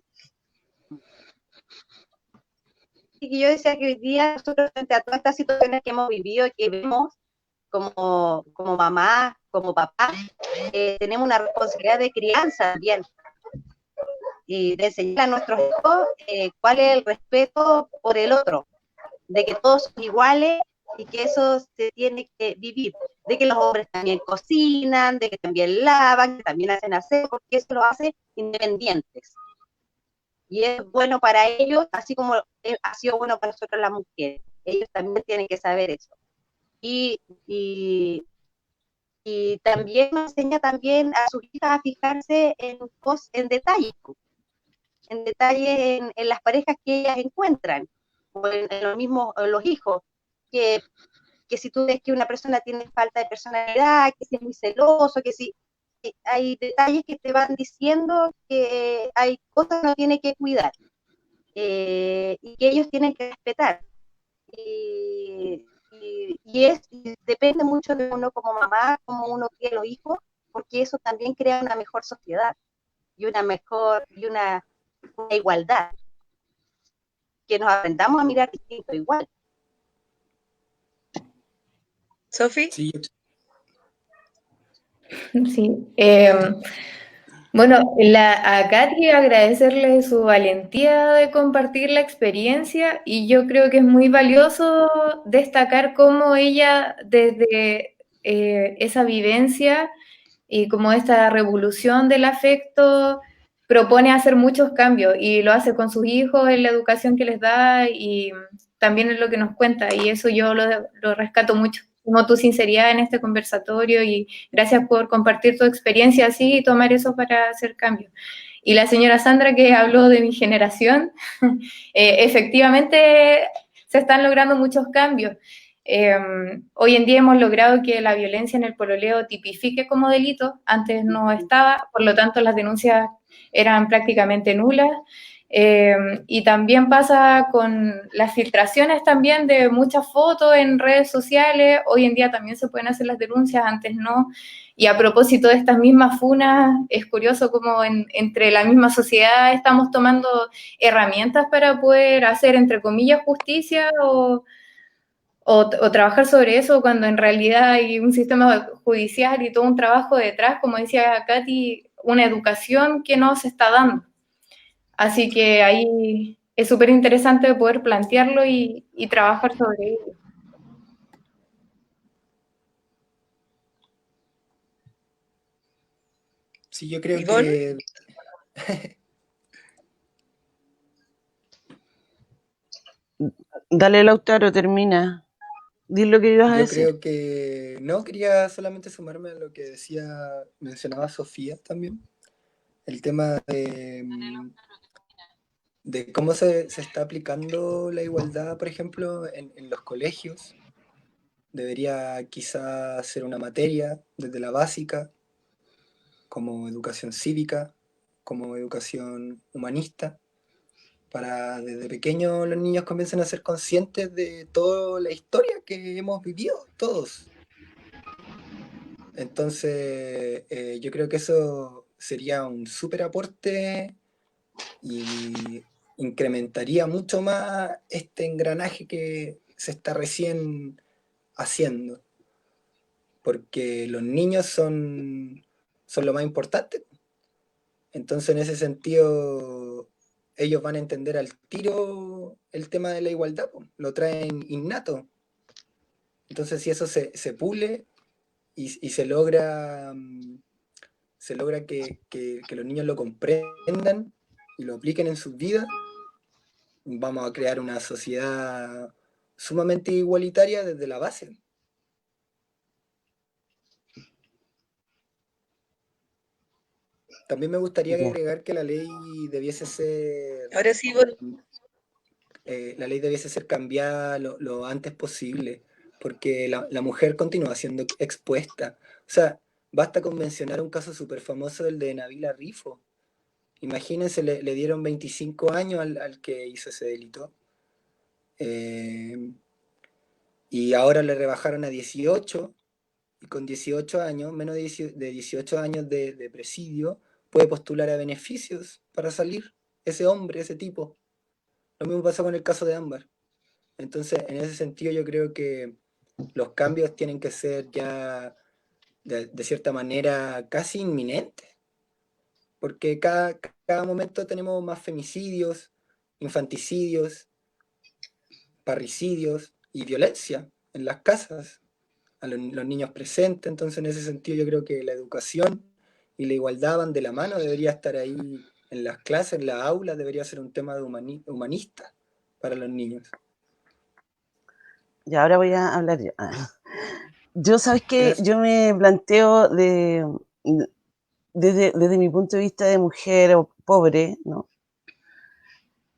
Y yo decía que hoy día nosotros, frente a todas estas situaciones que hemos vivido y que vemos como mamá, como papá, tenemos una responsabilidad de crianza también y de enseñar a nuestros hijos cuál es el respeto por el otro, de que todos son iguales y que eso se tiene que vivir, de que los hombres también cocinan, de que también lavan, que también hacen aseo, porque eso lo hace independientes. Y es bueno para ellos, así como ha sido bueno para nosotros las mujeres. Ellos también tienen que saber eso. Y, y, y también nos enseña también a sus hijas a fijarse en detalles, en las parejas que ellas encuentran, o en los mismos los hijos, que, que si tú ves que una persona tiene falta de personalidad, que si es muy celoso, que si hay detalles que te van diciendo que hay cosas que uno tiene que cuidar y que ellos tienen que respetar. Y depende mucho de uno como mamá, como uno cría a los hijos, porque eso también crea una mejor sociedad y una igualdad, que nos aprendamos a mirar distinto igual. Sofi. Sí, Sí. Bueno, a Katy agradecerle su valentía de compartir la experiencia y yo creo que es muy valioso destacar cómo ella desde esa vivencia y como esta revolución del afecto propone hacer muchos cambios y lo hace con sus hijos en la educación que les da y también en lo que nos cuenta y eso yo lo rescato mucho, como tu sinceridad en este conversatorio y gracias por compartir tu experiencia así y tomar eso para hacer cambios. Y la señora Sandra que habló de mi generación, efectivamente se están logrando muchos cambios. Hoy en día hemos logrado que la violencia en el pololeo tipifique como delito, antes no estaba, por lo tanto las denuncias eran prácticamente nulas. Y también pasa con las filtraciones también de muchas fotos en redes sociales, hoy en día también se pueden hacer las denuncias, antes no. Y a propósito de estas mismas funas, es curioso cómo entre la misma sociedad estamos tomando herramientas para poder hacer, entre comillas, justicia o trabajar sobre eso cuando en realidad hay un sistema judicial y todo un trabajo detrás, como decía Katy, una educación que no se está dando. Así que ahí es súper interesante poder plantearlo y trabajar sobre ello. sí, yo creo Ivonne. que... Dale, Lautaro, termina. Di lo que ibas a Yo decir. creo que no, quería solamente sumarme a lo que mencionaba Sofía también, el tema de cómo se está aplicando la igualdad, por ejemplo, en los colegios. Debería quizá ser una materia desde la básica, como educación cívica, como educación humanista, para desde pequeños los niños comiencen a ser conscientes de toda la historia que hemos vivido todos. Entonces, yo creo que eso sería un súper aporte y incrementaría mucho más este engranaje que se está recién haciendo, porque los niños son lo más importante. Entonces, en ese sentido, ellos van a entender al tiro el tema de la igualdad, po, lo traen innato. Entonces, si eso se pule y se logra que los niños lo comprendan y lo apliquen en sus vidas, vamos a crear una sociedad sumamente igualitaria desde la base. También me gustaría Ya. agregar que la ley debiese ser Ahora sí, bueno, cambiada lo antes posible, porque la mujer continúa siendo expuesta. O sea, basta con mencionar un caso súper famoso, el de Nabila Rifo. Imagínense, le dieron 25 años al que hizo ese delito. Y ahora le rebajaron a 18, y con 18 años, menos de 18 años de presidio, puede postular a beneficios para salir ese hombre, ese tipo. Lo mismo pasó con el caso de Ámbar. Entonces, en ese sentido, yo creo que los cambios tienen que ser ya, de cierta manera, casi inminentes, porque cada momento tenemos más femicidios, infanticidios, parricidios y violencia en las casas, a los niños presentes. Entonces, en ese sentido, yo creo que la educación y la igualdad van de la mano, debería estar ahí en las clases, en la aula, debería ser un tema de humanista para los niños. Y ahora voy a hablar yo. Yo, ¿sabes qué? Gracias. Yo me planteo desde mi punto de vista de mujer pobre, ¿no?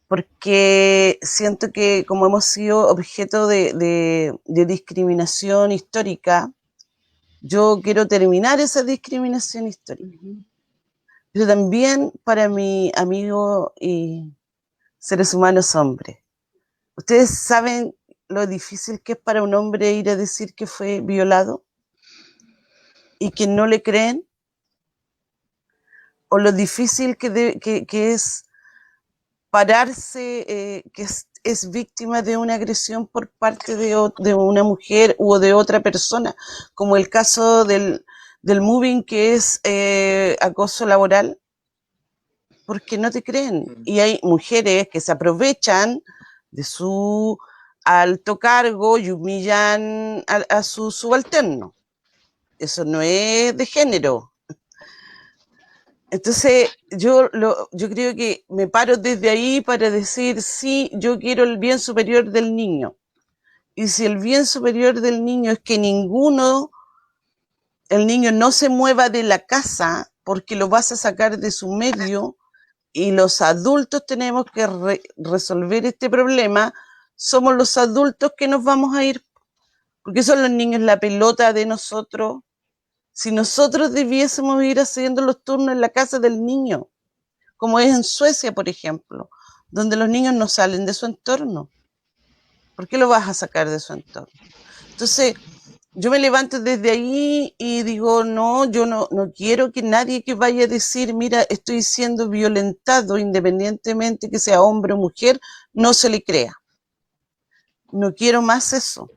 Porque siento que como hemos sido objeto de discriminación histórica, yo quiero terminar esa discriminación histórica. Pero también para mi amigo y seres humanos hombres. ¿Ustedes saben lo difícil que es para un hombre ir a decir que fue violado y que no le creen? ¿O lo difícil que es pararse, que es víctima de una agresión por parte de una mujer o de otra persona? Como el caso del moving, que es acoso laboral, porque no te creen. Y hay mujeres que se aprovechan de su alto cargo y humillan a su subalterno. Eso no es de género. Entonces, yo creo que me paro desde ahí para decir, sí, yo quiero el bien superior del niño. Y si el bien superior del niño es que el niño no se mueva de la casa porque lo vas a sacar de su medio, y los adultos tenemos que resolver este problema, somos los adultos que nos vamos a ir, porque son los niños la pelota de nosotros. Si nosotros debiésemos ir haciendo los turnos en la casa del niño, como es en Suecia, por ejemplo, donde los niños no salen de su entorno, ¿por qué lo vas a sacar de su entorno? Entonces, yo me levanto desde ahí y digo, no, yo no quiero que nadie que vaya a decir, mira, estoy siendo violentado, independientemente que sea hombre o mujer, no se le crea. No quiero más eso.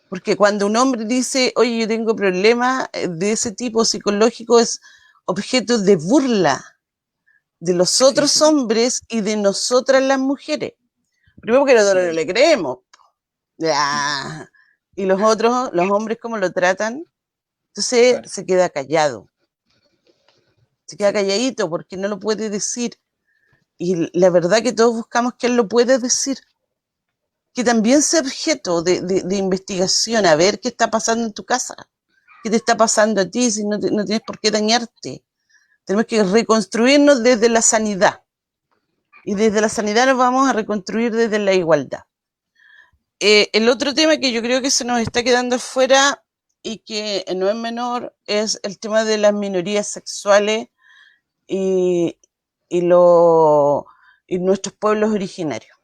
Porque cuando un hombre dice, oye, yo tengo problemas de ese tipo psicológico, es objeto de burla de los otros hombres y de nosotras las mujeres. Primero porque nosotros no le creemos. Ya. Y los otros, los hombres, ¿cómo lo tratan? Entonces claro, se queda callado. Se queda calladito porque no lo puede decir. Y la verdad que todos buscamos que él lo pueda decir. Que también sea objeto de investigación, a ver qué está pasando en tu casa, qué te está pasando a ti, si no tienes por qué dañarte. Tenemos que reconstruirnos desde la sanidad. Y desde la sanidad nos vamos a reconstruir desde la igualdad. El otro tema que yo creo que se nos está quedando fuera y que no es menor es el tema de las minorías sexuales y nuestros pueblos originarios.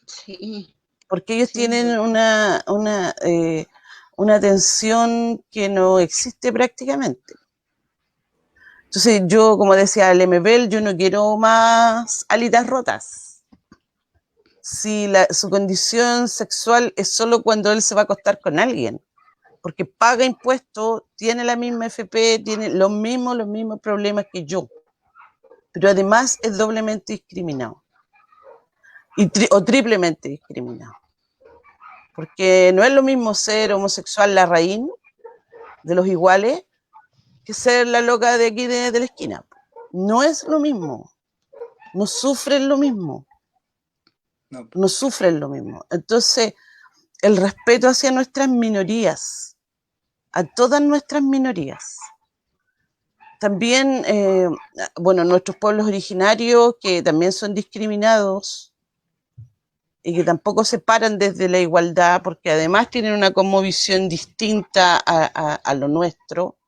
Sí. Porque ellos tienen una atención que no existe prácticamente. Entonces yo, como decía el MBL, yo no quiero más alitas rotas. si su condición sexual es solo cuando él se va a acostar con alguien, porque paga impuestos, tiene la misma FP, tiene los mismos problemas que yo, pero además es doblemente discriminado o triplemente discriminado, porque no es lo mismo ser homosexual la raíz de los iguales que ser la loca de aquí de la esquina. No es lo mismo, no sufren lo mismo, No, no sufren lo mismo. Entonces, el respeto hacia nuestras minorías, a todas nuestras minorías. También, bueno, nuestros pueblos originarios que también son discriminados y que tampoco se paran desde la igualdad porque además tienen una cosmovisión distinta a lo nuestro.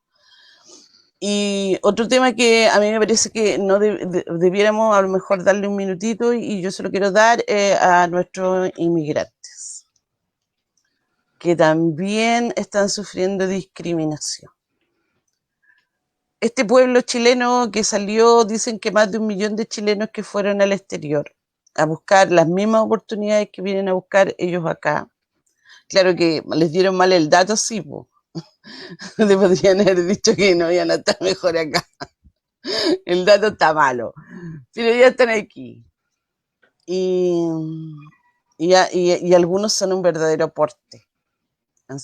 Y otro tema que a mí me parece que no debiéramos a lo mejor darle un minutito y yo se lo quiero dar a nuestros inmigrantes, que también están sufriendo discriminación. Este pueblo chileno que salió, dicen que más de 1 millón de chilenos que fueron al exterior a buscar las mismas oportunidades que vienen a buscar ellos acá. Claro que les dieron mal el dato, sí, po. Le podrían haber dicho que no iban a estar mejor acá. El dato está malo, pero ya están aquí. Y algunos son un verdadero aporte.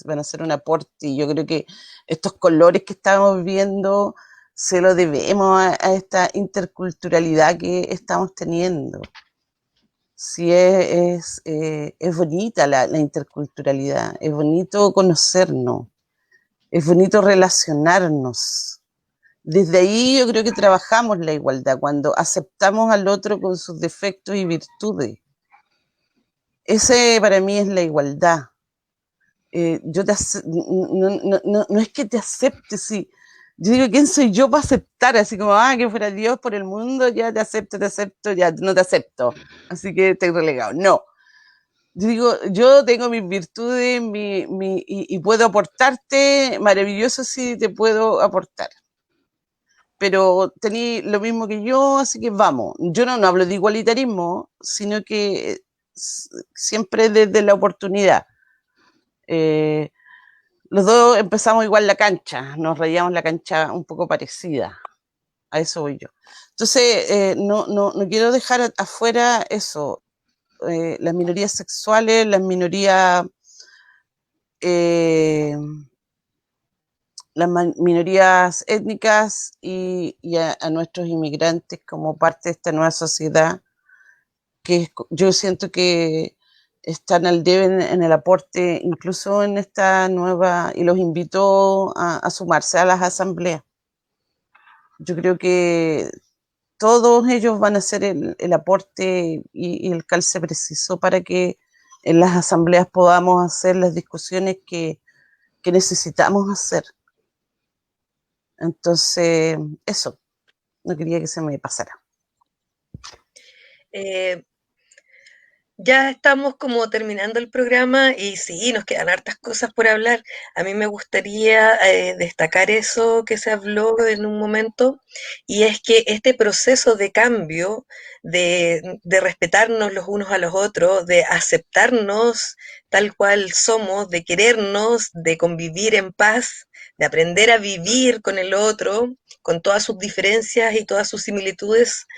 Van a ser un aporte y yo creo que estos colores que estamos viendo se lo debemos a esta interculturalidad que estamos teniendo. Sí, es bonita la interculturalidad, es bonito conocernos, es bonito relacionarnos. Desde ahí yo creo que trabajamos la igualdad, cuando aceptamos al otro con sus defectos y virtudes. Ese para mí es la igualdad. No es que te acepte, sí. Yo digo, ¿quién soy yo para aceptar? Así como, que fuera Dios por el mundo, ya te acepto, ya no te acepto. Así que estoy relegado. No. Yo digo, yo tengo mis virtudes y puedo aportarte, maravilloso si te puedo aportar. Pero tení lo mismo que yo, así que vamos. Yo no hablo de igualitarismo, sino que siempre desde la oportunidad. Los dos empezamos igual la cancha, nos rayamos la cancha un poco parecida, a eso voy yo. Entonces, no quiero dejar afuera eso, las minorías sexuales, las minorías étnicas y a nuestros inmigrantes como parte de esta nueva sociedad, que yo siento que están al debe en el aporte, incluso en esta nueva, y los invito a sumarse a las asambleas. Yo creo que todos ellos van a hacer el aporte y el calce preciso para que en las asambleas podamos hacer las discusiones que necesitamos hacer. Entonces, eso, no quería que se me pasara. Ya estamos como terminando el programa y sí, nos quedan hartas cosas por hablar. A mí me gustaría destacar eso que se habló en un momento, y es que este proceso de cambio, de respetarnos los unos a los otros, de aceptarnos tal cual somos, de querernos, de convivir en paz, de aprender a vivir con el otro, con todas sus diferencias y todas sus similitudes,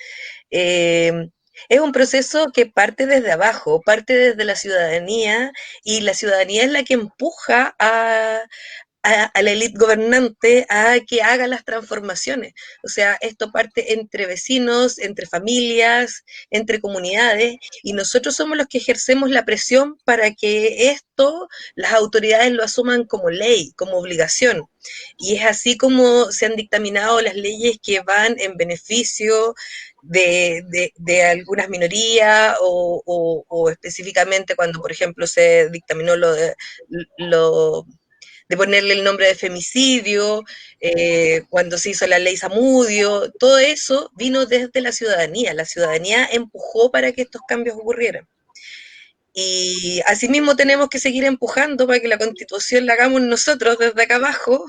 eh, es un proceso que parte desde abajo, parte desde la ciudadanía, y la ciudadanía es la que empuja a la élite gobernante a que haga las transformaciones. O sea, esto parte entre vecinos, entre familias, entre comunidades, y nosotros somos los que ejercemos la presión para que esto las autoridades lo asuman como ley, como obligación. Y es así como se han dictaminado las leyes que van en beneficio de algunas minorías o específicamente cuando, por ejemplo, se dictaminó de ponerle el nombre de femicidio, cuando se hizo la ley Zamudio, todo eso vino desde la ciudadanía empujó para que estos cambios ocurrieran. Y asimismo tenemos que seguir empujando para que la constitución la hagamos nosotros desde acá abajo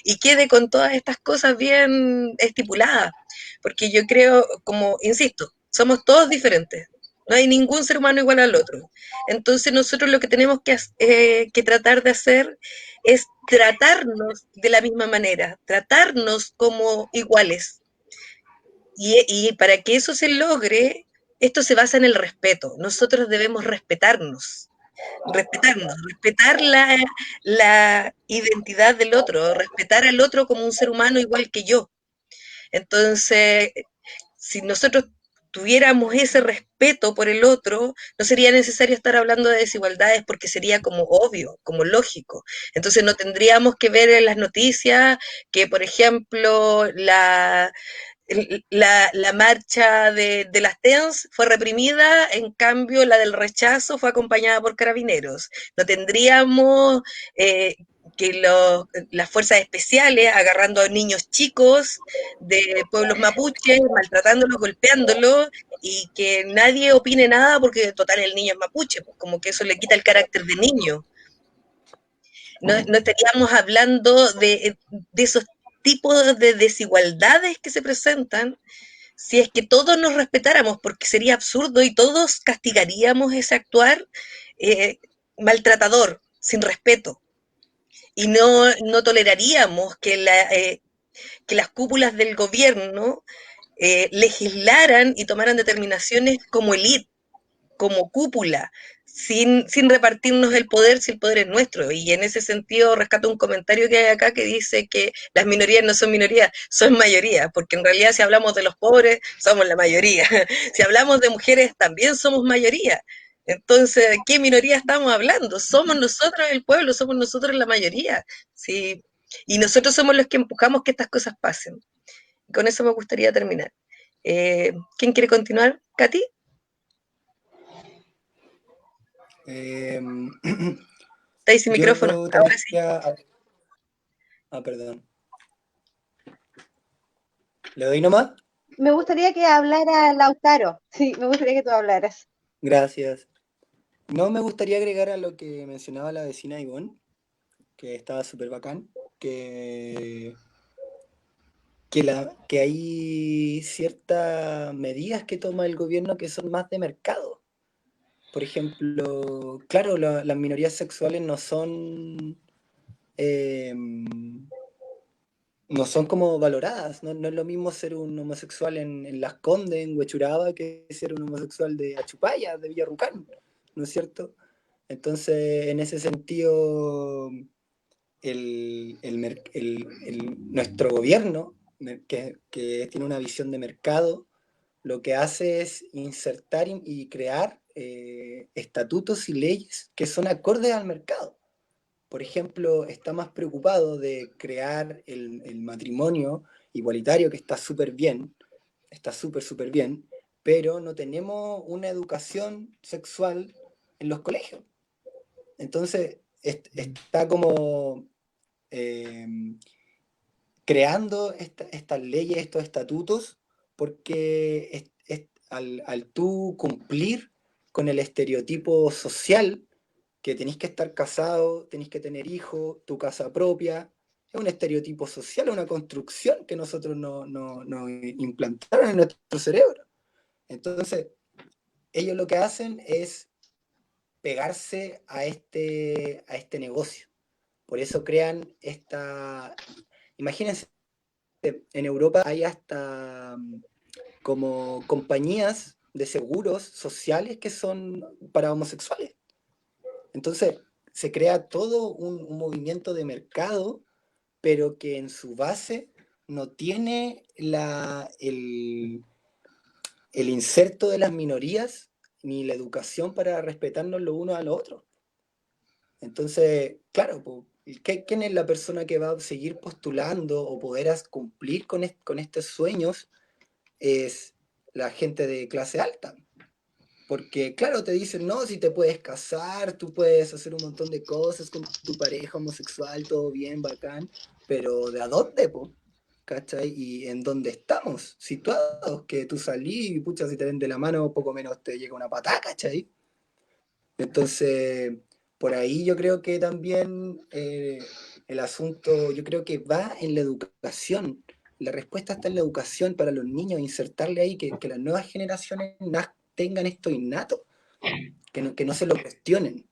y quede con todas estas cosas bien estipuladas, porque yo creo, como insisto, somos todos diferentes. No hay ningún ser humano igual al otro. Entonces nosotros lo que tenemos que tratar de hacer es tratarnos de la misma manera, tratarnos como iguales. Y para que eso se logre, esto se basa en el respeto. Nosotros debemos respetar la identidad del otro, respetar al otro como un ser humano igual que yo. Entonces, si nosotros tuviéramos ese respeto por el otro, no sería necesario estar hablando de desigualdades porque sería como obvio, como lógico. Entonces no tendríamos que ver en las noticias que, por ejemplo, la marcha de las TENS fue reprimida, en cambio la del rechazo fue acompañada por carabineros. No tendríamos que las fuerzas especiales agarrando a niños chicos de pueblos mapuches, maltratándolos, golpeándolos, y que nadie opine nada porque total el niño es mapuche, pues como que eso le quita el carácter de niño. No estaríamos hablando de esos tipos de desigualdades que se presentan si es que todos nos respetáramos, porque sería absurdo y todos castigaríamos ese actuar eh, maltratador, sin respeto. Y no toleraríamos que las cúpulas del gobierno legislaran y tomaran determinaciones como élite, como cúpula, sin repartirnos el poder si el poder es nuestro. Y en ese sentido rescato un comentario que hay acá que dice que las minorías no son minorías, son mayoría, porque en realidad si hablamos de los pobres, somos la mayoría. Si hablamos de mujeres, también somos mayoría. Entonces, ¿de qué minoría estamos hablando? Somos nosotros el pueblo, somos nosotros la mayoría. ¿Sí? Y nosotros somos los que empujamos que estas cosas pasen. Con eso me gustaría terminar. ¿Quién quiere continuar? ¿Katy? Estáis sin Yo micrófono, también ahora sí. quería... perdón. ¿Le doy nomás? Me gustaría que hablara Lautaro. Sí, me gustaría que tú hablaras. Gracias. No, me gustaría agregar a lo que mencionaba la vecina Ivonne, que estaba súper bacán, que hay ciertas medidas que toma el gobierno que son más de mercado. Por ejemplo, claro, las minorías sexuales eh, no son como valoradas. No es lo mismo ser un homosexual en Las Condes, en Huechuraba, que ser un homosexual de Achupaya, de Villarrucán, ¿no es cierto? Entonces, en ese sentido, nuestro gobierno, que tiene una visión de mercado, lo que hace es insertar y crear estatutos y leyes que son acordes al mercado. Por ejemplo, está más preocupado de crear el matrimonio igualitario, que está súper bien, está súper bien, pero no tenemos una educación sexual en los colegios. Entonces, está como eh, creando estas leyes, estos estatutos, porque al tú cumplir con el estereotipo social, que tenéis que estar casado, tenéis que tener hijos, tu casa propia, es un estereotipo social, una construcción que nosotros nos implantaron en nuestro cerebro. Entonces, ellos lo que hacen es pegarse a este negocio. Por eso crean imagínense, en Europa hay hasta como compañías de seguros sociales que son para homosexuales. Entonces, se crea todo un movimiento de mercado, pero que en su base no tiene el inserto de las minorías ni la educación para respetarnos los unos a los otros. Entonces, claro, ¿quién es la persona que va a seguir postulando o poder cumplir con estos sueños? Es la gente de clase alta. Porque, claro, te dicen, no, si te puedes casar, tú puedes hacer un montón de cosas con tu pareja homosexual, todo bien, bacán, pero ¿de a dónde, po? ¿Cachai? ¿Y en dónde estamos situados? Que tú salís y, pucha, si te ven de la mano, poco menos te llega una patada, ¿cachai? Entonces, por ahí yo creo que también el asunto, yo creo que va en la educación. La respuesta está en la educación para los niños, insertarle ahí que las nuevas generaciones tengan esto innato, que no se lo cuestionen.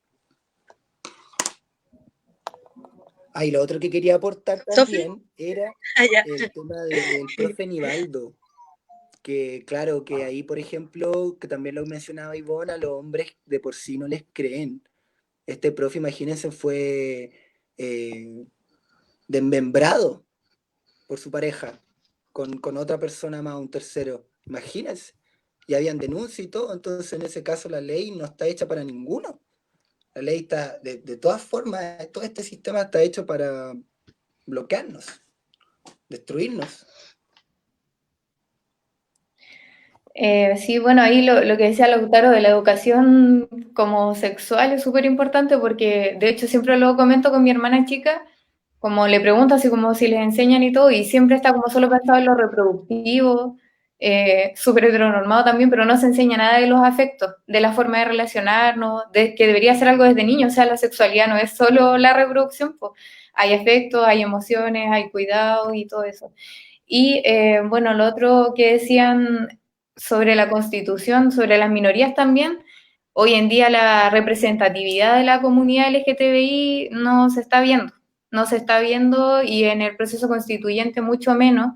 Y lo otro que quería aportar también era el tema del profe Nivaldo, que claro, que ahí, por ejemplo, que también lo mencionaba Ivonne, a los hombres de por sí no les creen. Este profe, imagínense, fue desmembrado por su pareja, con otra persona más, un tercero. Imagínense. Y habían denuncias y todo, entonces en ese caso la ley no está hecha para ninguno. La ley está, de todas formas, todo este sistema está hecho para bloquearnos, destruirnos. Sí, bueno, ahí lo que decía Lautaro de la educación como sexual es súper importante porque de hecho siempre lo comento con mi hermana chica, como le pregunto así como si les enseñan y todo, y siempre está como solo pensado en lo reproductivo, súper heteronormado también, pero no se enseña nada de los afectos, de la forma de relacionarnos, de que debería ser algo desde niño, o sea, la sexualidad no es solo la reproducción, pues hay afectos, hay emociones, hay cuidados y todo eso. Y bueno, lo otro que decían sobre la Constitución, sobre las minorías también, hoy en día la representatividad de la comunidad LGTBI no se está viendo, no se está viendo y en el proceso constituyente mucho menos.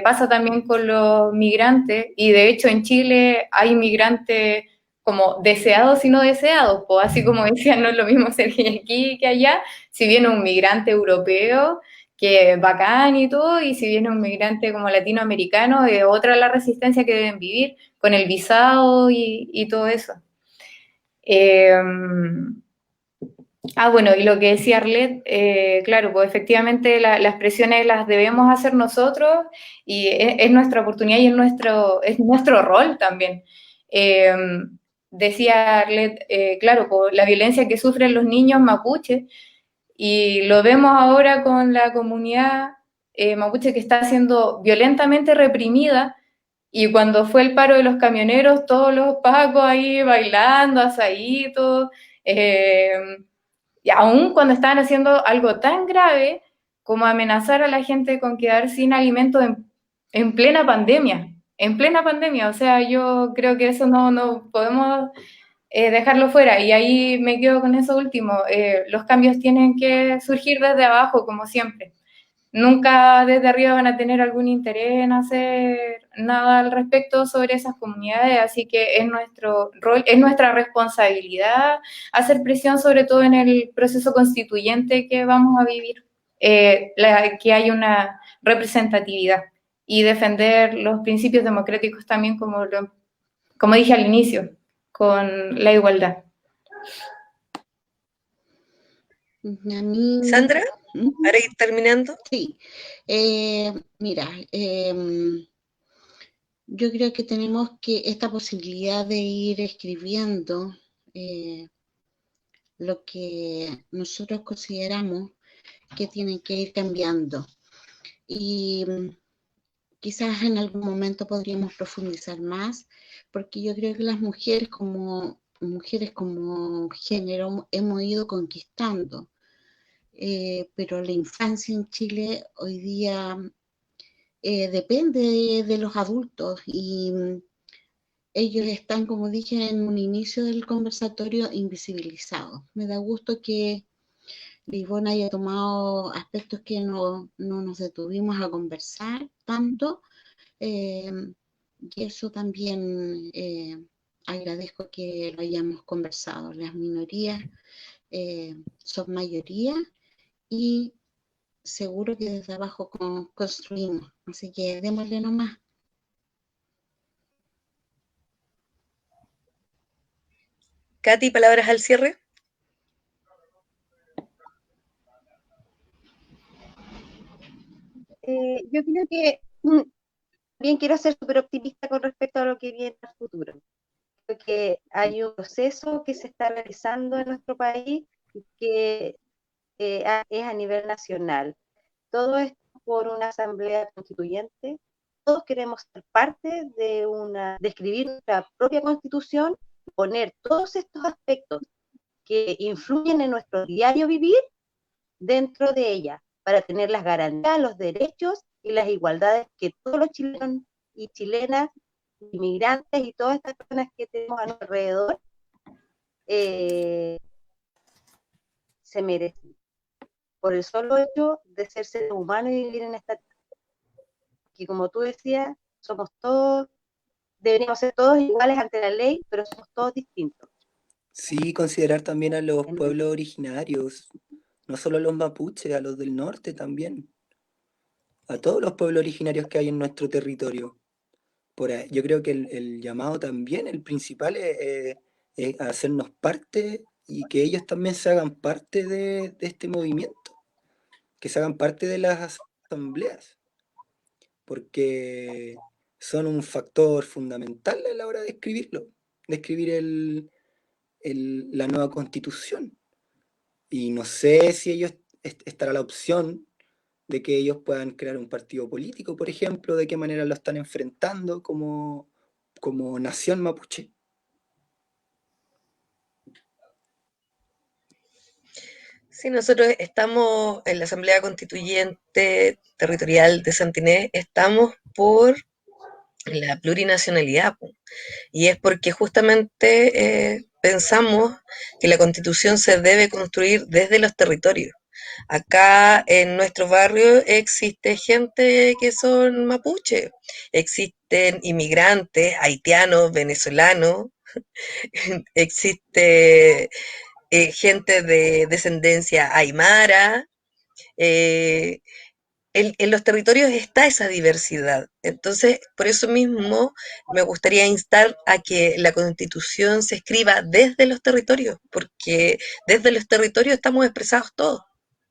Pasa también con los migrantes y de hecho en Chile hay migrantes como deseados y no deseados, pues así como decían, no es lo mismo ser aquí que allá, si viene un migrante europeo que bacán y todo, y si viene un migrante como latinoamericano, es otra la resistencia que deben vivir con el visado y todo eso. Bueno, y lo que decía Arlet, claro, pues efectivamente las presiones las debemos hacer nosotros y es nuestra oportunidad y es nuestro rol también. Eh, Decía Arlet, claro, pues la violencia que sufren los niños mapuche, y lo vemos ahora con la comunidad mapuche que está siendo violentamente reprimida. Y cuando fue el paro de los camioneros, todos los pacos ahí bailando, asaditos, y aún cuando estaban haciendo algo tan grave como amenazar a la gente con quedar sin alimentos en plena pandemia. En plena pandemia, o sea, yo creo que eso no podemos dejarlo fuera. Y ahí me quedo con eso último. Los cambios tienen que surgir desde abajo, como siempre. Nunca desde arriba van a tener algún interés en hacer nada al respecto sobre esas comunidades, así que es nuestro rol, es nuestra responsabilidad hacer presión, sobre todo en el proceso constituyente que vamos a vivir, que hay una representatividad y defender los principios democráticos también, como dije al inicio, con la igualdad. A mí, Sandra, para ir terminando. sí, mira, yo creo que tenemos que esta posibilidad de ir escribiendo lo que nosotros consideramos que tienen que ir cambiando. Y quizás en algún momento podríamos profundizar más, porque yo creo que las mujeres como género hemos ido conquistando. Pero la infancia en Chile hoy día depende de los adultos y ellos están, como dije en un inicio del conversatorio, invisibilizados. Me da gusto que Ivonne haya tomado aspectos que no nos detuvimos a conversar tanto, y eso también agradezco que lo hayamos conversado. Las minorías son mayoría y seguro que desde abajo construimos. Así que démosle nomás. Katy, palabras al cierre. Yo creo que también quiero ser súper optimista con respecto a lo que viene al futuro. Creo que hay un proceso que se está realizando en nuestro país y que es a nivel nacional. Todo esto por una asamblea constituyente. Todos queremos ser parte de escribir nuestra propia constitución, poner todos estos aspectos que influyen en nuestro diario vivir dentro de ella, para tener las garantías, los derechos y las igualdades que todos los chilenos y chilenas inmigrantes y todas estas personas que tenemos a nuestro alrededor, se merecen, por el solo hecho de ser seres humanos y vivir en esta tierra. Que como tú decías, somos todos, deberíamos ser todos iguales ante la ley, pero somos todos distintos. Sí, considerar también a los En- pueblos originarios, no solo a los mapuches, a los del norte también, a todos los pueblos originarios que hay en nuestro territorio. Yo creo que el llamado también, el principal, es hacernos parte y que ellos también se hagan parte de este movimiento, que se hagan parte de las asambleas, porque son un factor fundamental a la hora de escribirlo, de escribir la nueva constitución. Y no sé si ellos estará la opción de que ellos puedan crear un partido político, por ejemplo, de qué manera lo están enfrentando como nación mapuche. Sí, nosotros estamos en la Asamblea Constituyente Territorial de Santiné, estamos por la plurinacionalidad, po. Y es porque justamente pensamos que la Constitución se debe construir desde los territorios. Acá en nuestro barrio existe gente que son mapuche, existen inmigrantes, haitianos, venezolanos, existe gente de descendencia aymara. eh, en los territorios está esa diversidad. Entonces, por eso mismo me gustaría instar a que la Constitución se escriba desde los territorios, porque desde los territorios estamos expresados todos,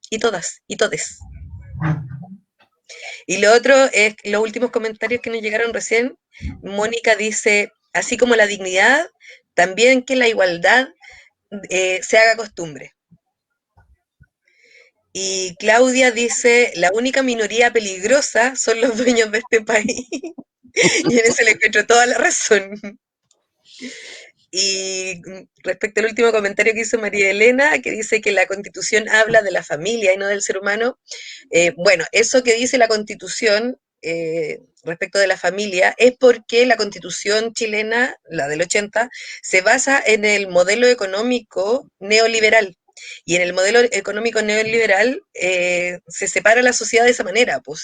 y todas, y todes. Y lo otro es los últimos comentarios que nos llegaron recién. Mónica dice, así como la dignidad, también que la igualdad se haga costumbre. Y Claudia dice, la única minoría peligrosa son los dueños de este país. Y en eso le encuentro toda la razón. Y respecto al último comentario que hizo María Elena, que dice que la Constitución habla de la familia y no del ser humano, bueno, eso que dice la Constitución respecto de la familia es porque la Constitución chilena, la del 80, se basa en el modelo económico neoliberal. Y en el modelo económico neoliberal se separa la sociedad de esa manera, pues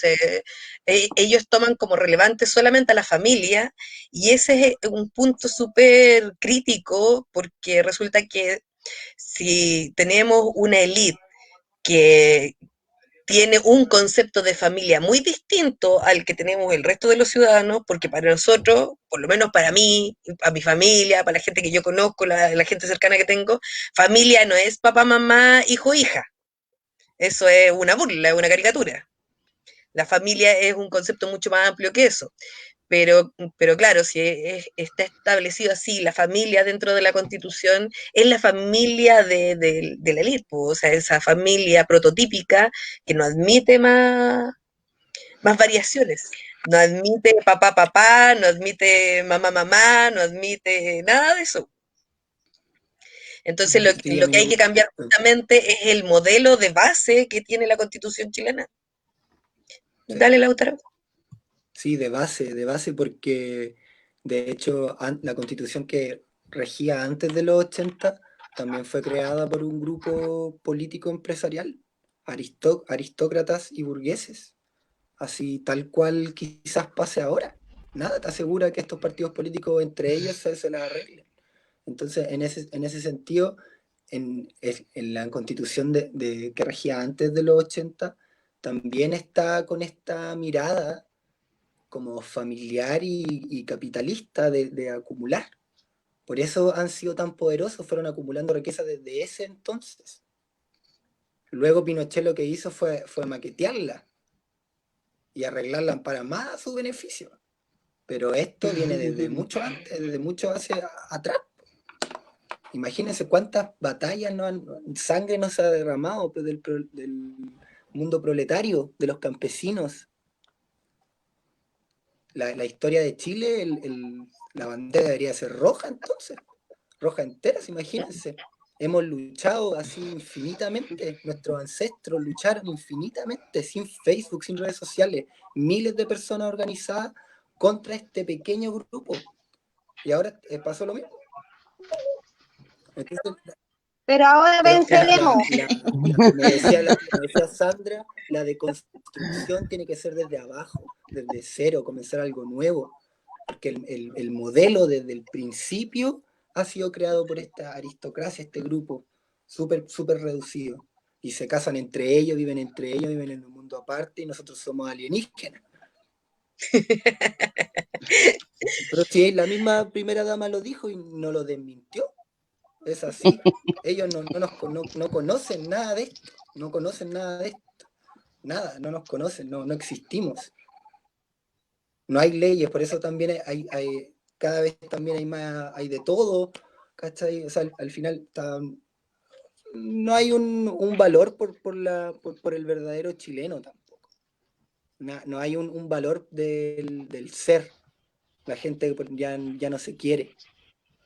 ellos toman como relevante solamente a la familia y ese es un punto súper crítico porque resulta que si tenemos una élite que tiene un concepto de familia muy distinto al que tenemos el resto de los ciudadanos, porque para nosotros, por lo menos para mí, a mi familia, para la gente que yo conozco, la gente cercana que tengo, familia no es papá, mamá, hijo, hija. Eso es una burla, es una caricatura. La familia es un concepto mucho más amplio que eso. Pero claro, si está establecido así, la familia dentro de la Constitución es la familia de la élite, o sea, esa familia prototípica que no admite más variaciones. No admite papá, papá, no admite mamá, mamá, no admite nada de eso. Entonces, Sí, a lo mí que me hay que gusta. cambiar justamente es el modelo de base que tiene la Constitución chilena. Sí, Dale, Lautaro. sí, de base, porque de hecho la constitución que regía antes de los 80 también fue creada por un grupo político empresarial, aristócratas y burgueses, así tal cual quizás pase ahora. Nada te asegura que estos partidos políticos entre ellos se las arreglen. Entonces, en ese sentido, en la constitución que regía antes de los 80, también está con esta mirada como familiar y capitalista de acumular. Por eso han sido tan poderosos, fueron acumulando riqueza desde ese entonces. Luego Pinochet lo que hizo fue maquetearla y arreglarla para más a su beneficio. Pero esto viene desde mucho antes, desde mucho hacia atrás. Imagínense cuántas batallas, sangre no se ha derramado pues, del mundo proletario, de los campesinos. La historia de Chile, la bandera debería ser roja entonces, roja entera, imagínense. Hemos luchado así infinitamente, nuestros ancestros lucharon infinitamente, sin Facebook, sin redes sociales, miles de personas organizadas contra este pequeño grupo. Y ahora pasó lo mismo. Entonces, Pero ahora venceremos. me decía Sandra, la deconstrucción tiene que ser desde abajo, desde cero, comenzar algo nuevo. Porque el modelo desde el principio ha sido creado por esta aristocracia, este grupo súper reducido. Y se casan entre ellos, viven en un mundo aparte y nosotros somos alienígenas. Pero sí, la misma primera dama lo dijo y no lo desmintió. Es así. Ellos no conocen nada de esto. No conocen nada de esto. Nada, no nos conocen, no existimos. No hay leyes, por eso también cada vez también hay más, hay de todo, ¿cachai? O sea, al final no hay un valor por el verdadero chileno tampoco. No hay un valor del ser. La gente ya no se quiere,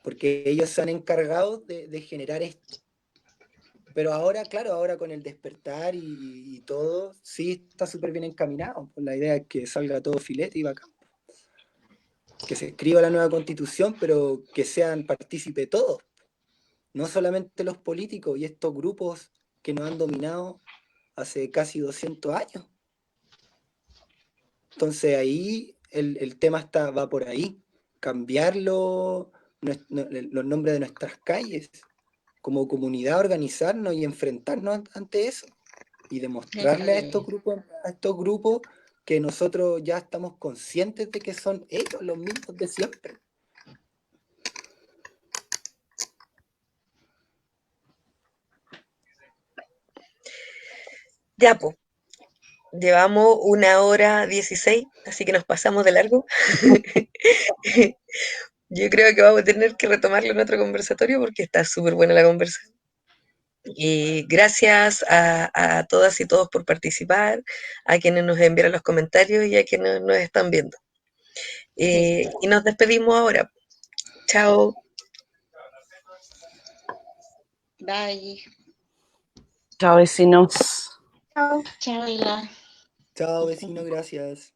porque ellos se han encargado de generar esto. Pero ahora, claro, ahora con el despertar y todo, sí está súper bien encaminado. Pues la idea es que salga todo filete y bacán. Que se escriba la nueva constitución, pero que sean partícipes todos, no solamente los políticos y estos grupos que nos han dominado hace casi 200 años. Entonces ahí el tema va por ahí, cambiar los nombres de nuestras calles, como comunidad organizarnos y enfrentarnos ante eso y demostrarle a estos grupos que nosotros ya estamos conscientes de que son ellos los mismos de siempre. Ya, pues, llevamos 1 hora 16, así que nos pasamos de largo. Yo creo que vamos a tener que retomarlo en otro conversatorio porque está súper buena la conversa. Y gracias a todas y todos por participar, a quienes nos enviaron los comentarios y a quienes nos están viendo. Y nos despedimos ahora. Chao. Bye. Chao, vecinos. Chao. Chao, Ela. Chao, vecino, gracias.